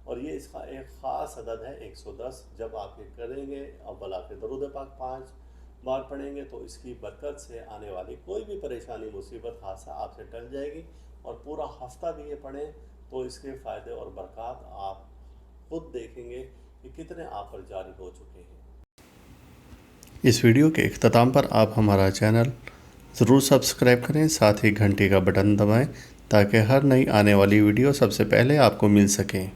और ये इसका एक ख़ास अदद है 110। जब आप ये करेंगे, अव्वल आखिर दरूद पाक 5 बार पढ़ेंगे, तो इसकी बरकत से आने वाली कोई भी परेशानी, मुसीबत, हादसा आपसे टल जाएगी। और पूरा हफ्ता भी ये पढ़ें तो इसके फ़ायदे और बरक़ात आप खुद देखेंगे कि कितने आप पर जारी हो चुके हैं। इस वीडियो के इख्तिताम पर आप हमारा चैनल ज़रूर सब्सक्राइब करें, साथ ही घंटी का बटन दबाएं ताकि हर नई आने वाली वीडियो सबसे पहले आपको मिल सके।